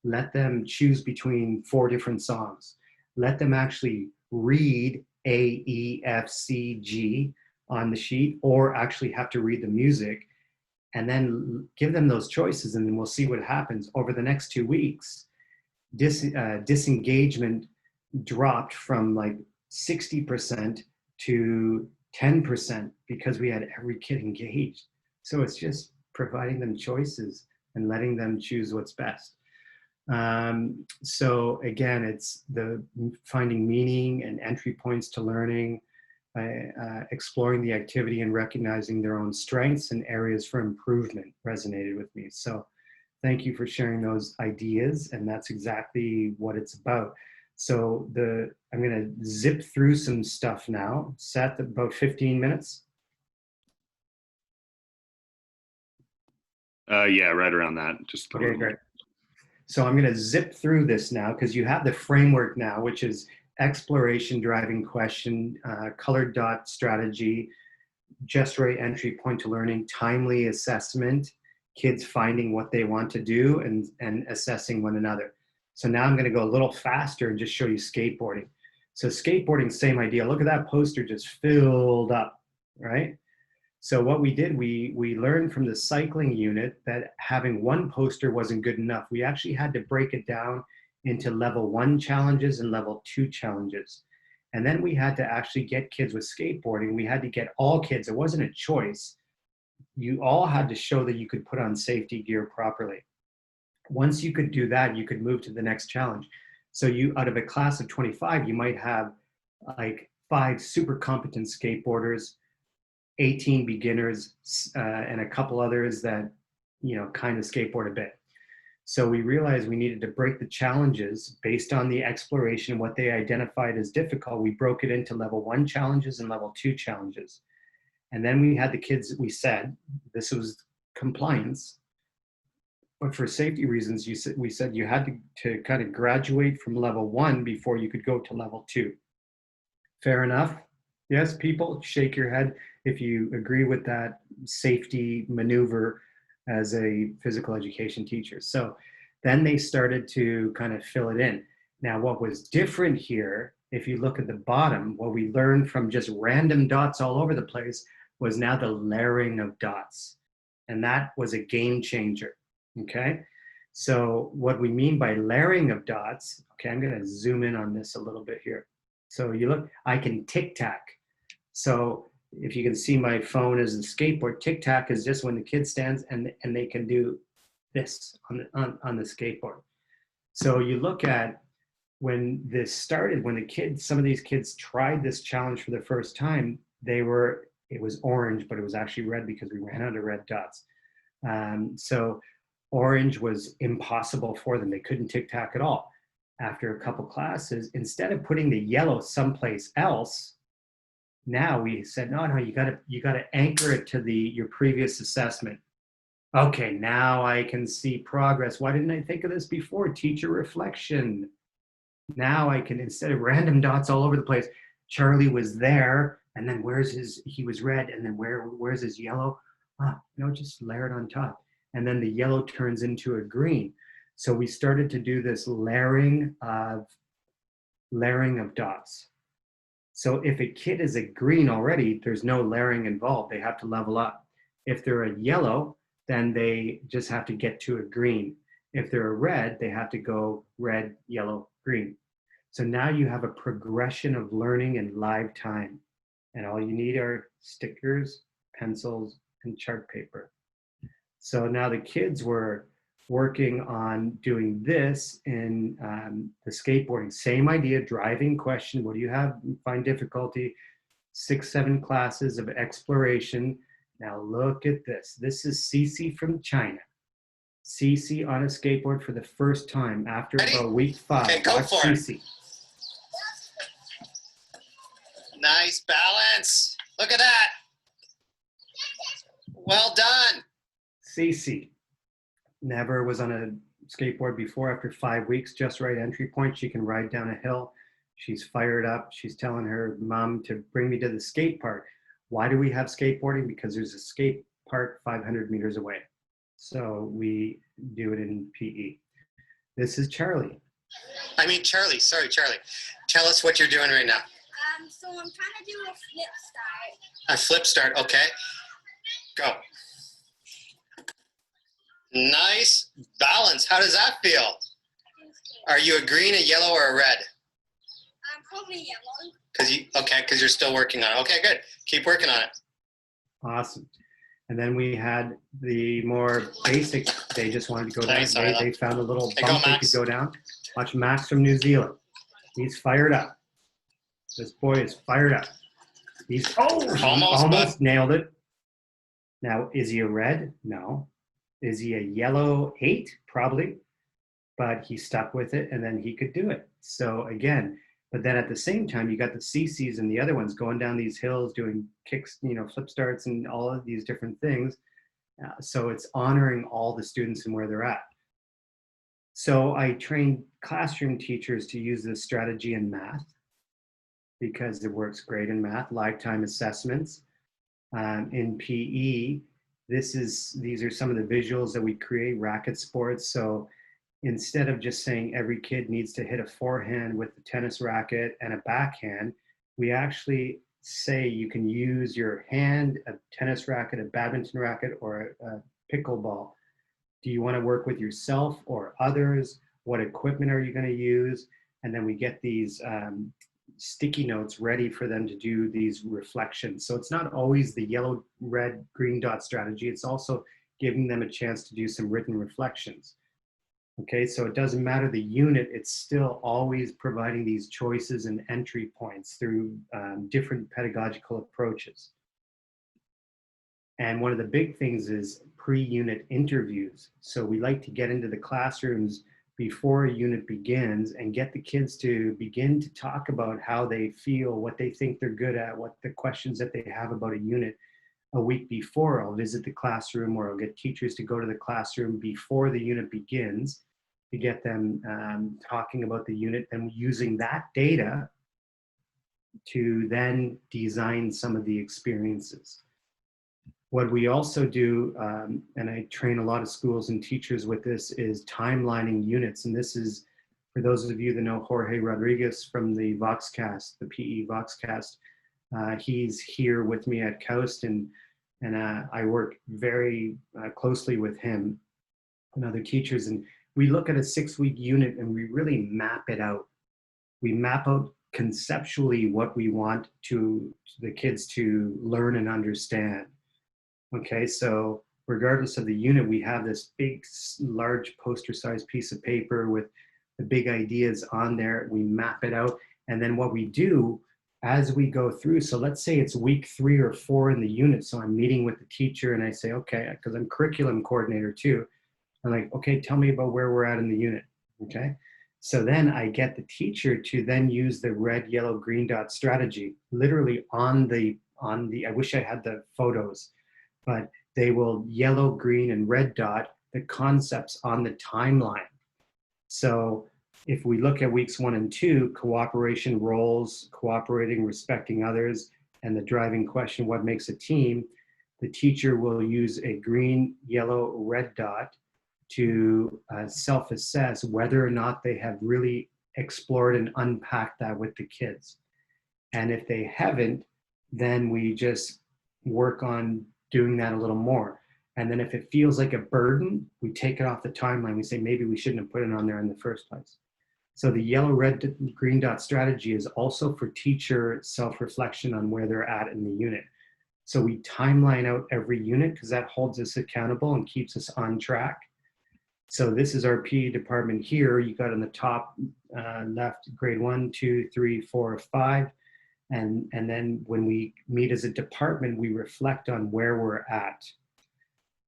Let them choose between 4 different songs. Let them actually read A, E, F, C, G on the sheet, or actually have to read the music, and then give them those choices, and then we'll see what happens. Over the next 2 weeks, disengagement dropped from like 60% to 10% because we had every kid engaged. So it's just providing them choices and letting them choose what's best. So again, it's the finding meaning and entry points to learning, exploring the activity and recognizing their own strengths and areas for improvement resonated with me. So thank you for sharing those ideas, and that's exactly what it's about. So I'm gonna zip through some stuff now. Seth, about 15 minutes? Yeah, right around that. Just Okay, great. So I'm gonna zip through this now because you have the framework now, which is exploration, driving question, colored dot strategy, just right entry point to learning, timely assessment, kids finding what they want to do and assessing one another. So now I'm going to go a little faster and just show you skateboarding. So skateboarding, same idea. Look at that poster just filled up, right? So what we did, we learned from the cycling unit that having one poster wasn't good enough. We actually had to break it down into level 1 challenges and level 2 challenges. And then we had to actually get kids with skateboarding. We had to get all kids. It wasn't a choice. You all had to show that you could put on safety gear properly. Once you could do that, you could move to the next challenge. So you, out of a class of 25, you might have like 5 super competent skateboarders, 18 beginners, and a couple others that, you know, kind of skateboard a bit. So we realized we needed to break the challenges based on the exploration and what they identified as difficult. We broke it into level 1 challenges and level 2 challenges. And then we had the kids, we said, this was compliance, but for safety reasons, we said you had to kind of graduate from level 1 before you could go to level 2. Fair enough? Yes, people, shake your head if you agree with that safety maneuver as a physical education teacher. So then they started to kind of fill it in. Now, what was different here, if you look at the bottom, what we learned from just random dots all over the place was now the layering of dots. And that was a game changer, okay? So what we mean by layering of dots, okay, I'm gonna zoom in on this a little bit here. So you look, I can tic-tac. So if you can see my phone as a skateboard, tic-tac is just when the kid stands and they can do this on the skateboard. So you look at when this started, when some of these kids tried this challenge for the first time, it was orange, but it was actually red because we ran out of red dots. So orange was impossible for them. They couldn't tic-tac at all. After a couple classes, instead of putting the yellow someplace else, now we said, no, you gotta anchor it to your previous assessment. Okay, now I can see progress. Why didn't I think of this before? Teacher reflection. Now I can, instead of random dots all over the place, Charlie was there, and then he was red, and then where's his yellow? Just layer it on top. And then the yellow turns into a green. So we started to do this layering of dots. So if a kid is a green already, there's no layering involved. They have to level up. If they're a yellow, then they just have to get to a green. If they're a red, they have to go red, yellow, green. So now you have a progression of learning in live time. And all you need are stickers, pencils, and chart paper. So now the kids were working on doing this in the skateboarding. Same idea, driving question. What do you find difficulty? 6, 7 classes of exploration. Now look at this. This is Cece from China. Cece on a skateboard for the first time after about week 5. Okay, go for it. Cece. Nice balance. Look at that. Well done. Cece never was on a skateboard before. After 5 weeks, just right entry point, she can ride down a hill. She's fired up. She's telling her mom to bring me to the skate park. Why do we have skateboarding? Because there's a skate park 500 meters away. So we do it in PE. This is Charlie. I mean, Charlie. Sorry, Charlie. Tell us what you're doing right now. So I'm trying to do a flip start. A flip start, okay. Go. Nice balance. How does that feel? Are you a green, a yellow, or a red? I'm probably yellow. Because you're still working on it. Okay, good. Keep working on it. Awesome. And then we had the more basic, they just wanted to go down. Nice, They found a little Hey, go, bump they Max. could go down. Watch Max from New Zealand. He's fired up. This boy is fired up. He's almost nailed it. Now, is he a red? No. Is he a yellow 8? Probably. But he stuck with it, and then he could do it. So again, but then at the same time, you got the CCs and the other ones going down these hills, doing kicks, flip starts and all of these different things. So it's honoring all the students and where they're at. So I trained classroom teachers to use this strategy in math because it works great in math, lifetime assessments. In PE, these are some of the visuals that we create, racket sports. So instead of just saying every kid needs to hit a forehand with a tennis racket and a backhand, we actually say you can use your hand, a tennis racket, a badminton racket, or a pickleball. Do you want to work with yourself or others? What equipment are you going to use? And then we get these sticky notes ready for them to do these reflections. So it's not always the yellow, red, green dot strategy. It's also giving them a chance to do some written reflections. Okay, so it doesn't matter the unit, it's still always providing these choices and entry points through different pedagogical approaches. And one of the big things is pre-unit interviews. So we like to get into the classrooms before a unit begins and get the kids to begin to talk about how they feel, what they think they're good at, what the questions that they have about a unit. A week before, I'll visit the classroom, or I'll get teachers to go to the classroom before the unit begins to get them talking about the unit and using that data to then design some of the experiences. What we also do, and I train a lot of schools and teachers with this, is timelining units. And this is, for those of you that know Jorge Rodriguez from the Voxcast, the PE Voxcast, he's here with me at Coast, and I work very closely with him and other teachers. And we look at a 6-week unit and we really map it out. We map out conceptually what we want to the kids to learn and understand. Okay, so regardless of the unit, we have this big, large poster-sized piece of paper with the big ideas on there. We map it out. And then what we do as we go through, so let's say it's week 3 or 4 in the unit. So I'm meeting with the teacher and I say, okay, because I'm curriculum coordinator too. I'm like, okay, tell me about where we're at in the unit, okay? So then I get the teacher to then use the red, yellow, green dot strategy, literally on the, I wish I had the photos, but they will yellow, green, and red dot the concepts on the timeline. So if we look at weeks 1 and 2, cooperation, roles, cooperating, respecting others, and the driving question, what makes a team, the teacher will use a green, yellow, red dot to self-assess whether or not they have really explored and unpacked that with the kids. And if they haven't, then we just work on doing that a little more. And then if it feels like a burden, we take it off the timeline. We say, maybe we shouldn't have put it on there in the first place. So the yellow, red, green dot strategy is also for teacher self-reflection on where they're at in the unit. So we timeline out every unit because that holds us accountable and keeps us on track. So this is our PE department here. You got on the top left, grade 1, 2, 3, 4, 5. And then when we meet as a department, we reflect on where we're at.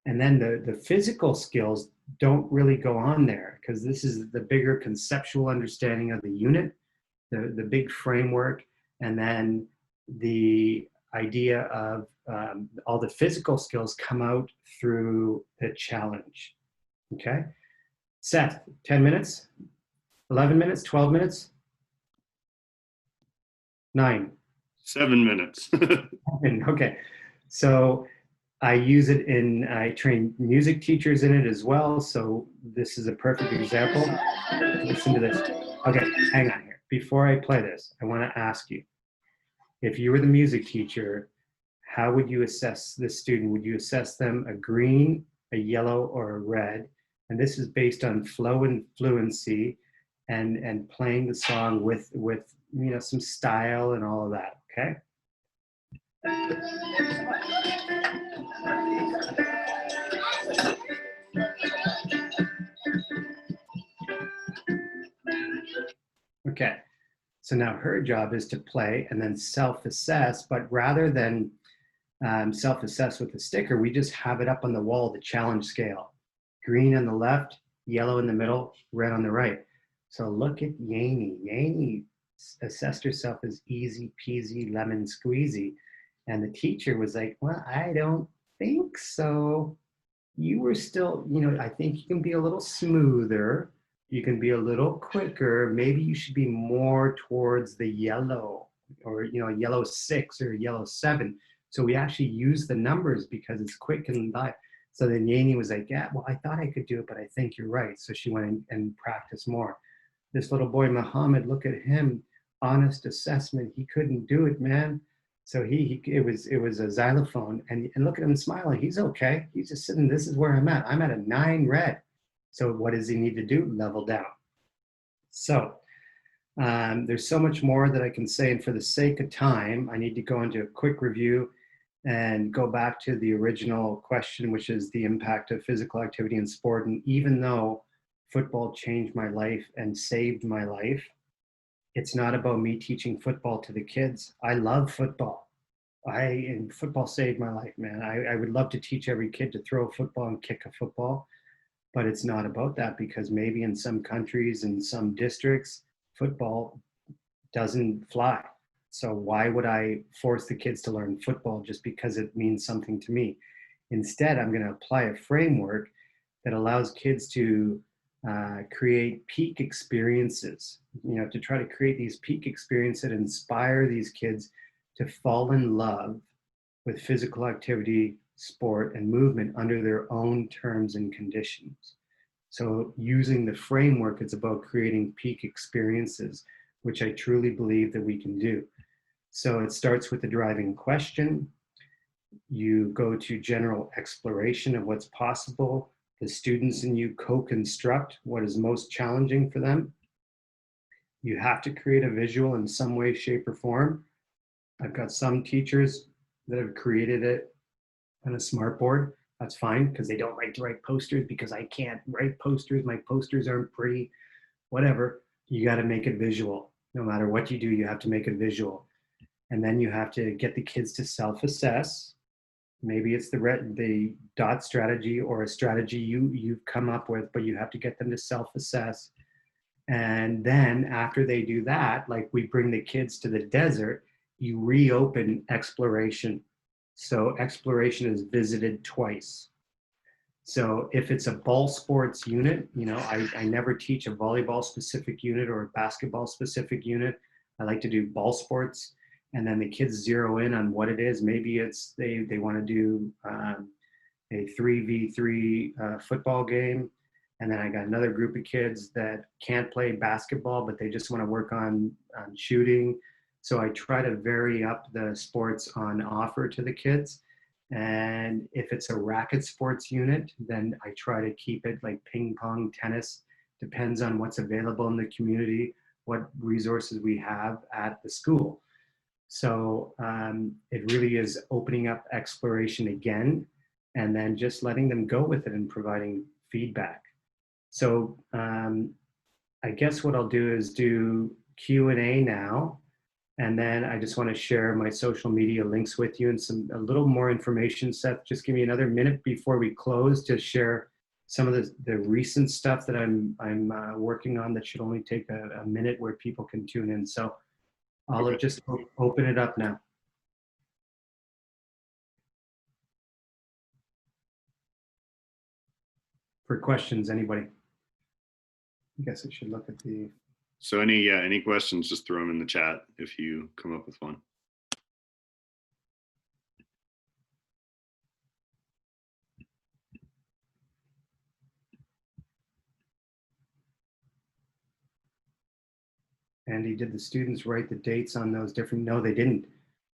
And then the physical skills don't really go on there because this is the bigger conceptual understanding of the unit, the big framework, and then the idea of all the physical skills come out through the challenge, okay? Seth, 10 minutes, 11 minutes, 12 minutes, 9. 7 minutes. Okay, so I use it I train music teachers in it as well. So this is a perfect example. Listen to this. Okay, hang on here. Before I play this, I want to ask you, if you were the music teacher, how would you assess this student? Would you assess them a green, a yellow, or a red? And this is based on flow and fluency and playing the song with some style and all of that, okay? Okay, so now her job is to play and then self-assess, but rather than self-assess with a sticker, we just have it up on the wall, the challenge scale. Green on the left, yellow in the middle, red on the right. So look at Yaney. Yaney assessed herself as easy peasy lemon squeezy. And the teacher was like, well, I don't think so. You were still, I think you can be a little smoother. You can be a little quicker. Maybe you should be more towards the yellow or, yellow 6 or yellow 7. So we actually use the numbers because it's quick and live. So then Yaney was like, yeah, well, I thought I could do it, but I think you're right. So she went and practiced more. This little boy, Muhammad, look at him, honest assessment. He couldn't do it, man. So it was a xylophone, and look at him smiling. He's okay. He's just sitting. This is where I'm at. I'm at a 9 red. So what does he need to do? Level down. So there's so much more that I can say, and for the sake of time, I need to go into a quick review and go back to the original question, which is the impact of physical activity in sport. And even though football changed my life and saved my life, it's not about me teaching football to the kids. I love football. And football saved my life, man. I would love to teach every kid to throw a football and kick a football, but it's not about that, because maybe in some countries and some districts, football doesn't fly. So why would I force the kids to learn football just because it means something to me? Instead, I'm going to apply a framework that allows kids to create peak experiences, to try to create these peak experiences that inspire these kids to fall in love with physical activity, sport, and movement under their own terms and conditions. So using the framework, it's about creating peak experiences, which I truly believe that we can do. So it starts with the driving question. You go to general exploration of what's possible. The students and you co-construct what is most challenging for them. You have to create a visual in some way, shape, or form. I've got some teachers that have created it on a smart board. That's fine, because they don't like to write posters, because I can't write posters. My posters aren't pretty, whatever. You got to make it visual. No matter what you do, you have to make it visual. And then you have to get the kids to self-assess. Maybe it's the dot strategy or a strategy you've come up with, but you have to get them to self-assess. And then after they do that, like we bring the kids to the desert, you reopen exploration. So exploration is visited twice. So if it's a ball sports unit, I never teach a volleyball specific unit or a basketball specific unit. I like to do ball sports, and then the kids zero in on what it is. Maybe it's they want to do a 3v3 football game. And then I got another group of kids that can't play basketball, but they just want to work on shooting. So I try to vary up the sports on offer to the kids. And if it's a racket sports unit, then I try to keep it like ping pong, tennis, depends on what's available in the community, what resources we have at the school. So it really is opening up exploration again, and then just letting them go with it and providing feedback. So I guess what I'll do is do Q&A now. And then I just want to share my social media links with you and a little more information. Seth, just give me another minute before we close to share some of the recent stuff that I'm working on that should only take a minute where people can tune in. So I'll just open it up now. For questions, anybody? I guess I should look at the, So any questions, just throw them in the chat if you come up with one. Andy, did the students write the dates on those different? No, they didn't,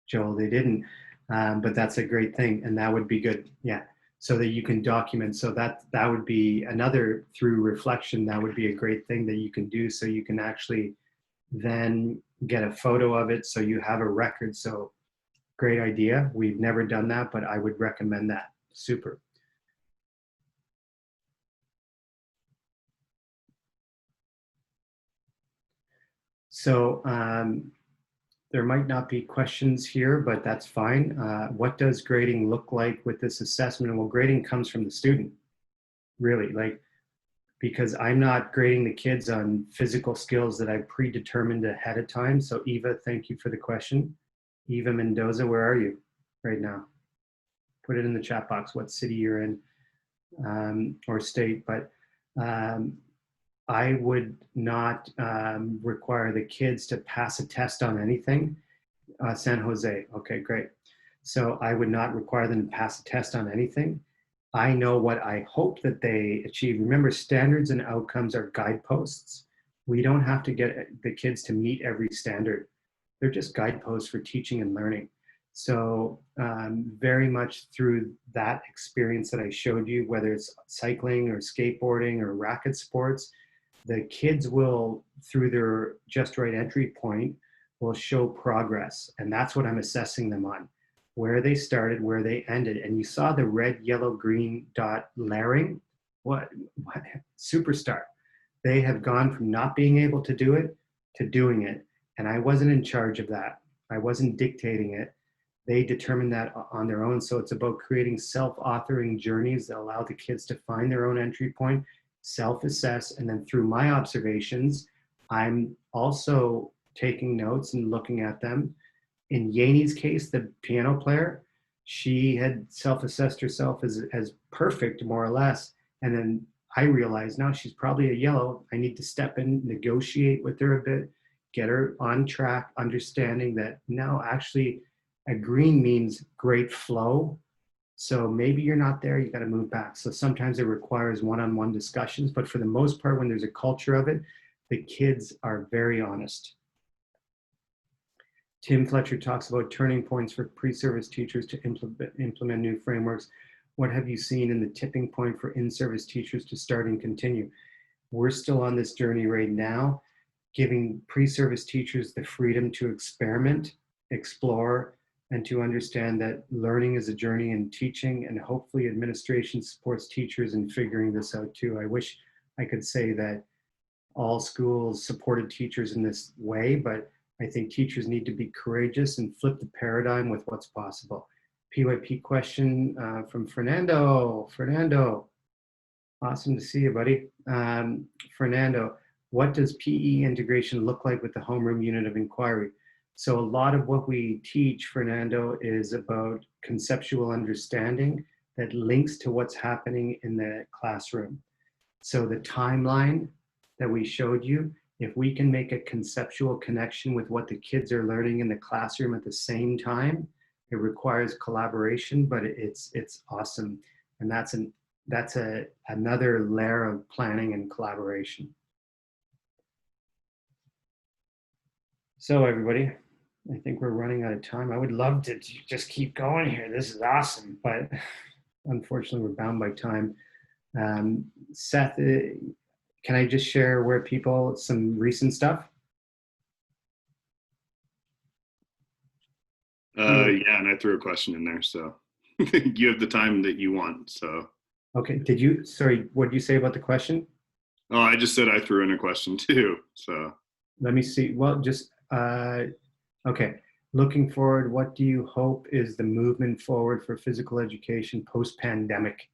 Joel, they didn't. But that's a great thing, and that would be good. Yeah, so that you can document. So that would be another, through reflection, that would be a great thing that you can do. So you can actually then get a photo of it, so you have a record. So great idea. We've never done that, but I would recommend that. Super. So there might not be questions here, but that's fine. What does grading look like with this assessment? Well, grading comes from the student, really, like, because I'm not grading the kids on physical skills that I've predetermined ahead of time. So Eva, thank you for the question. Eva Mendoza, where are you right now? Put it in the chat box, what city you're in, or state. But I would not require the kids to pass a test on anything. San Jose, okay, great. So I would not require them to pass a test on anything. I know what I hope that they achieve. Remember, standards and outcomes are guideposts. We don't have to get the kids to meet every standard. They're just guideposts for teaching and learning. So very much through that experience that I showed you, whether it's cycling or skateboarding or racket sports, the kids will, through their just right entry point, will show progress. And that's what I'm assessing them on. Where they started, where they ended. And you saw the red, yellow, green dot layering. What superstar. They have gone from not being able to do it to doing it. And I wasn't in charge of that. I wasn't dictating it. They determined that on their own. So it's about creating self-authoring journeys that allow the kids to find their own entry point, self-assess, and then through my observations, I'm also taking notes and looking at them. In Yani's case, the piano player, she had self-assessed herself as perfect, more or less. And then I realized, now she's probably a yellow. I need to step in, negotiate with her a bit, get her on track, understanding that now actually a green means great flow. So maybe you're not there, you got to move back. So sometimes it requires one-on-one discussions, but for the most part, when there's a culture of it, the kids are very honest. Tim Fletcher talks about turning points for pre-service teachers to implement new frameworks. What have you seen in the tipping point for in-service teachers to start and continue? We're still on this journey right now, giving pre-service teachers the freedom to experiment, explore, and to understand that learning is a journey in teaching, and hopefully administration supports teachers in figuring this out too. I wish I could say that all schools supported teachers in this way, but I think teachers need to be courageous and flip the paradigm with what's possible. PYP question from Fernando. Fernando, awesome to see you, buddy. Fernando, what does PE integration look like with the Homeroom Unit of Inquiry? So a lot of what we teach, Fernando, is about conceptual understanding that links to what's happening in the classroom. So the timeline that we showed you, if we can make a conceptual connection with what the kids are learning in the classroom at the same time, it requires collaboration, but it's awesome. And that's another layer of planning and collaboration. So everybody, I think we're running out of time. I would love to just keep going here. This is awesome, but unfortunately we're bound by time. Seth, can I just share where people, some recent stuff? Yeah, and I threw a question in there, so you have the time that you want, so. Okay, did you, sorry, what did you say about the question? Oh, I just said I threw in a question too, so. Let me see, well, just, okay. Looking forward, what do you hope is the movement forward for physical education post-pandemic?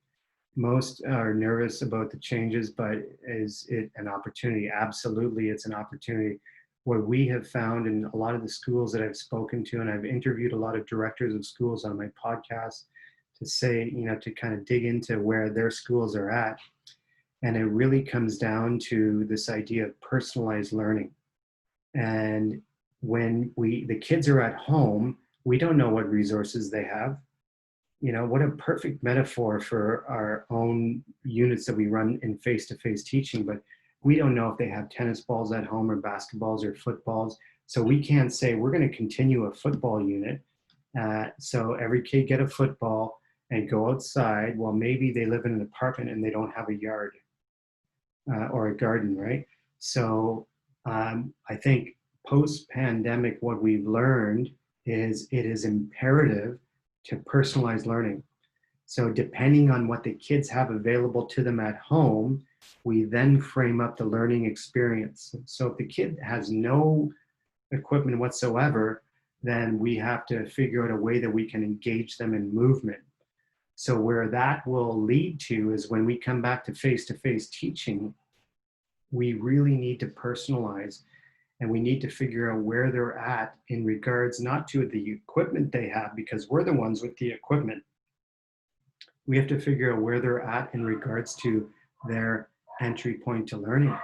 Most are nervous about the changes, but is it an opportunity? Absolutely, it's an opportunity. What we have found in a lot of the schools that I've spoken to, and I've interviewed a lot of directors of schools on my podcast to say, to kind of dig into where their schools are at. And it really comes down to this idea of personalized learning. And when the kids are at home, we don't know what resources they have. You know, what a perfect metaphor for our own units that we run in face-to-face teaching, but we don't know if they have tennis balls at home or basketballs or footballs. So we can't say we're going to continue a football unit. So every kid get a football and go outside. Well, maybe they live in an apartment and they don't have a yard or a garden, right? So I think post-pandemic, what we've learned is it is imperative to personalize learning. So depending on what the kids have available to them at home, we then frame up the learning experience. So if the kid has no equipment whatsoever, then we have to figure out a way that we can engage them in movement. So where that will lead to is when we come back to face-to-face teaching, we really need to personalize, and we need to figure out where they're at in regards not to the equipment they have, because we're the ones with the equipment. We have to figure out where they're at in regards to their entry point to learning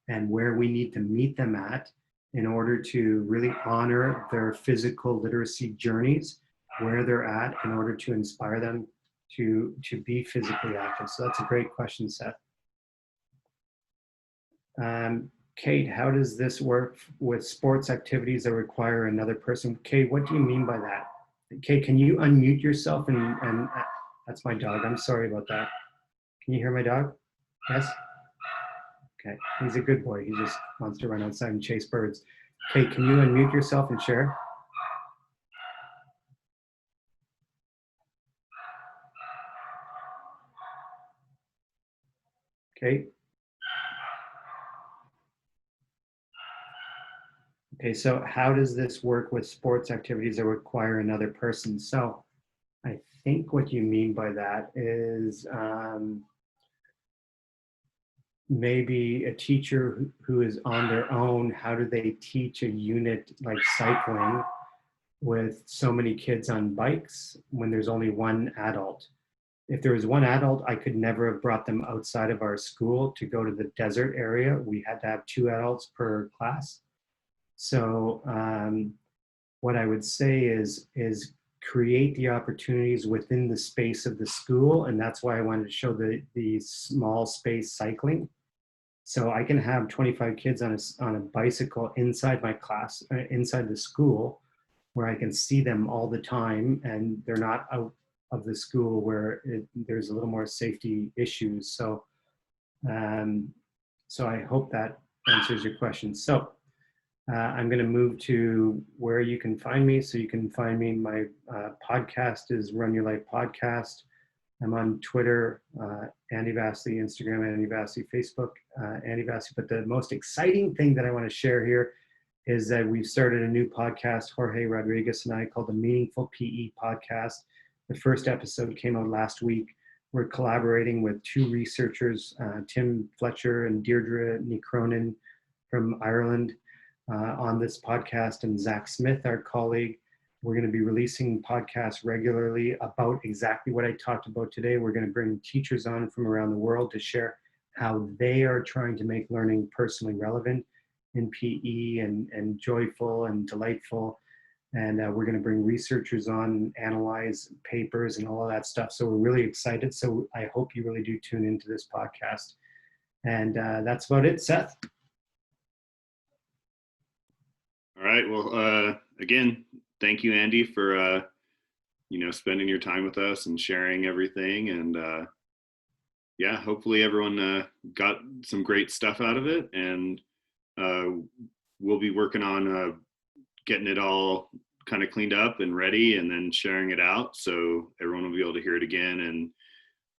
and where we need to meet them at in order to really honor their physical literacy journeys, where they're at in order to inspire them to be physically active. So that's a great question, Seth. Kate, how does this work with sports activities that require another person? Kate, what do you mean by that? Kate, can you unmute yourself? And that's my dog. I'm sorry about that. Can you hear my dog? Yes? Okay, he's a good boy. He just wants to run outside and chase birds. Kate, can you unmute yourself and share? Kate? Okay, so how does this work with sports activities that require another person? So I think what you mean by that is maybe a teacher who is on their own. How do they teach a unit like cycling with so many kids on bikes when there's only one adult? If there was one adult, I could never have brought them outside of our school to go to the desert area. We had to have 2 adults per class. So what I would say is create the opportunities within the space of the school. And that's why I wanted to show the small space cycling. So I can have 25 kids on a bicycle inside my class, inside the school, where I can see them all the time, and they're not out of the school where there's a little more safety issues. So, so I hope that answers your question. So I'm going to move to where you can find me. So you can find me. My podcast is Run Your Life Podcast. I'm on Twitter, Andy Vasily, Instagram, Andy Vasily, Facebook, Andy Vasily. But the most exciting thing that I want to share here is that we've started a new podcast, Jorge Rodriguez and I, called the Meaningful PE Podcast. The first episode came out last week. We're collaborating with 2 researchers, Tim Fletcher and Deirdre Nicronin from Ireland, on this podcast, and Zach Smith, our colleague. We're going to be releasing podcasts regularly about exactly what I talked about today. We're going to bring teachers on from around the world to share how they are trying to make learning personally relevant in PE and joyful and delightful. And we're going to bring researchers on, analyze papers and all of that stuff. So we're really excited. So I hope you really do tune into this podcast. And that's about it, Seth. All right. Well, again, thank you, Andy, for spending your time with us and sharing everything. And yeah, hopefully everyone got some great stuff out of it. And we'll be working on getting it all kind of cleaned up and ready, and then sharing it out so everyone will be able to hear it again. And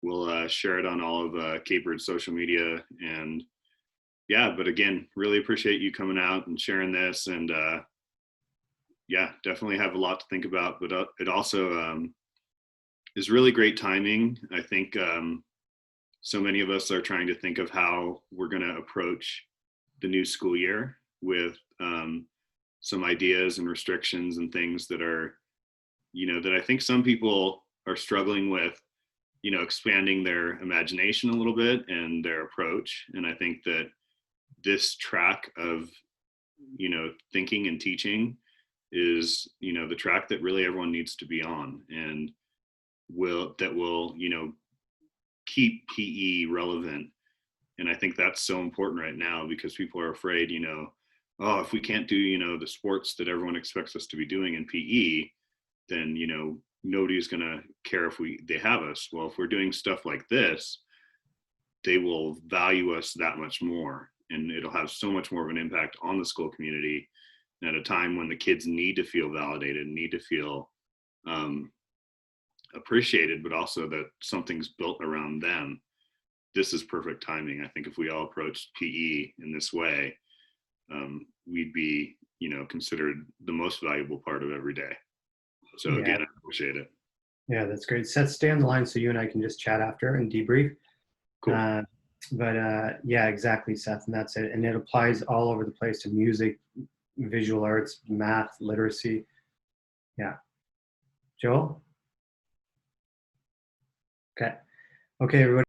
we'll share it on all of CAHPERD's social media. And yeah, but again, really appreciate you coming out and sharing this. And yeah, definitely have a lot to think about, but it also is really great timing. I think so many of us are trying to think of how we're going to approach the new school year with some ideas and restrictions and things that are, that I think some people are struggling with you know, expanding their imagination a little bit and their approach. And I think that this track of, you know, thinking and teaching is, you know, the track that really everyone needs to be on, and will, you know, keep PE relevant. And I think that's so important right now, because people are afraid, you know, oh, if we can't do, you know, the sports that everyone expects us to be doing in PE, then, you know, nobody's going to care if they have us. Well, if we're doing stuff like this, they will value us that much more, and it'll have so much more of an impact on the school community at a time when the kids need to feel validated, need to feel appreciated, but also that something's built around them. This is perfect timing. I think if we all approached PE in this way, we'd be, you know, considered the most valuable part of every day. So Yeah. again, I appreciate it. Yeah, that's great. Seth, stay on the line so you and I can just chat after and debrief. Cool. Yeah, exactly, Seth, and that's it. And it applies all over the place to music, visual arts, math, literacy. Yeah. Joel? Okay. Okay, everybody.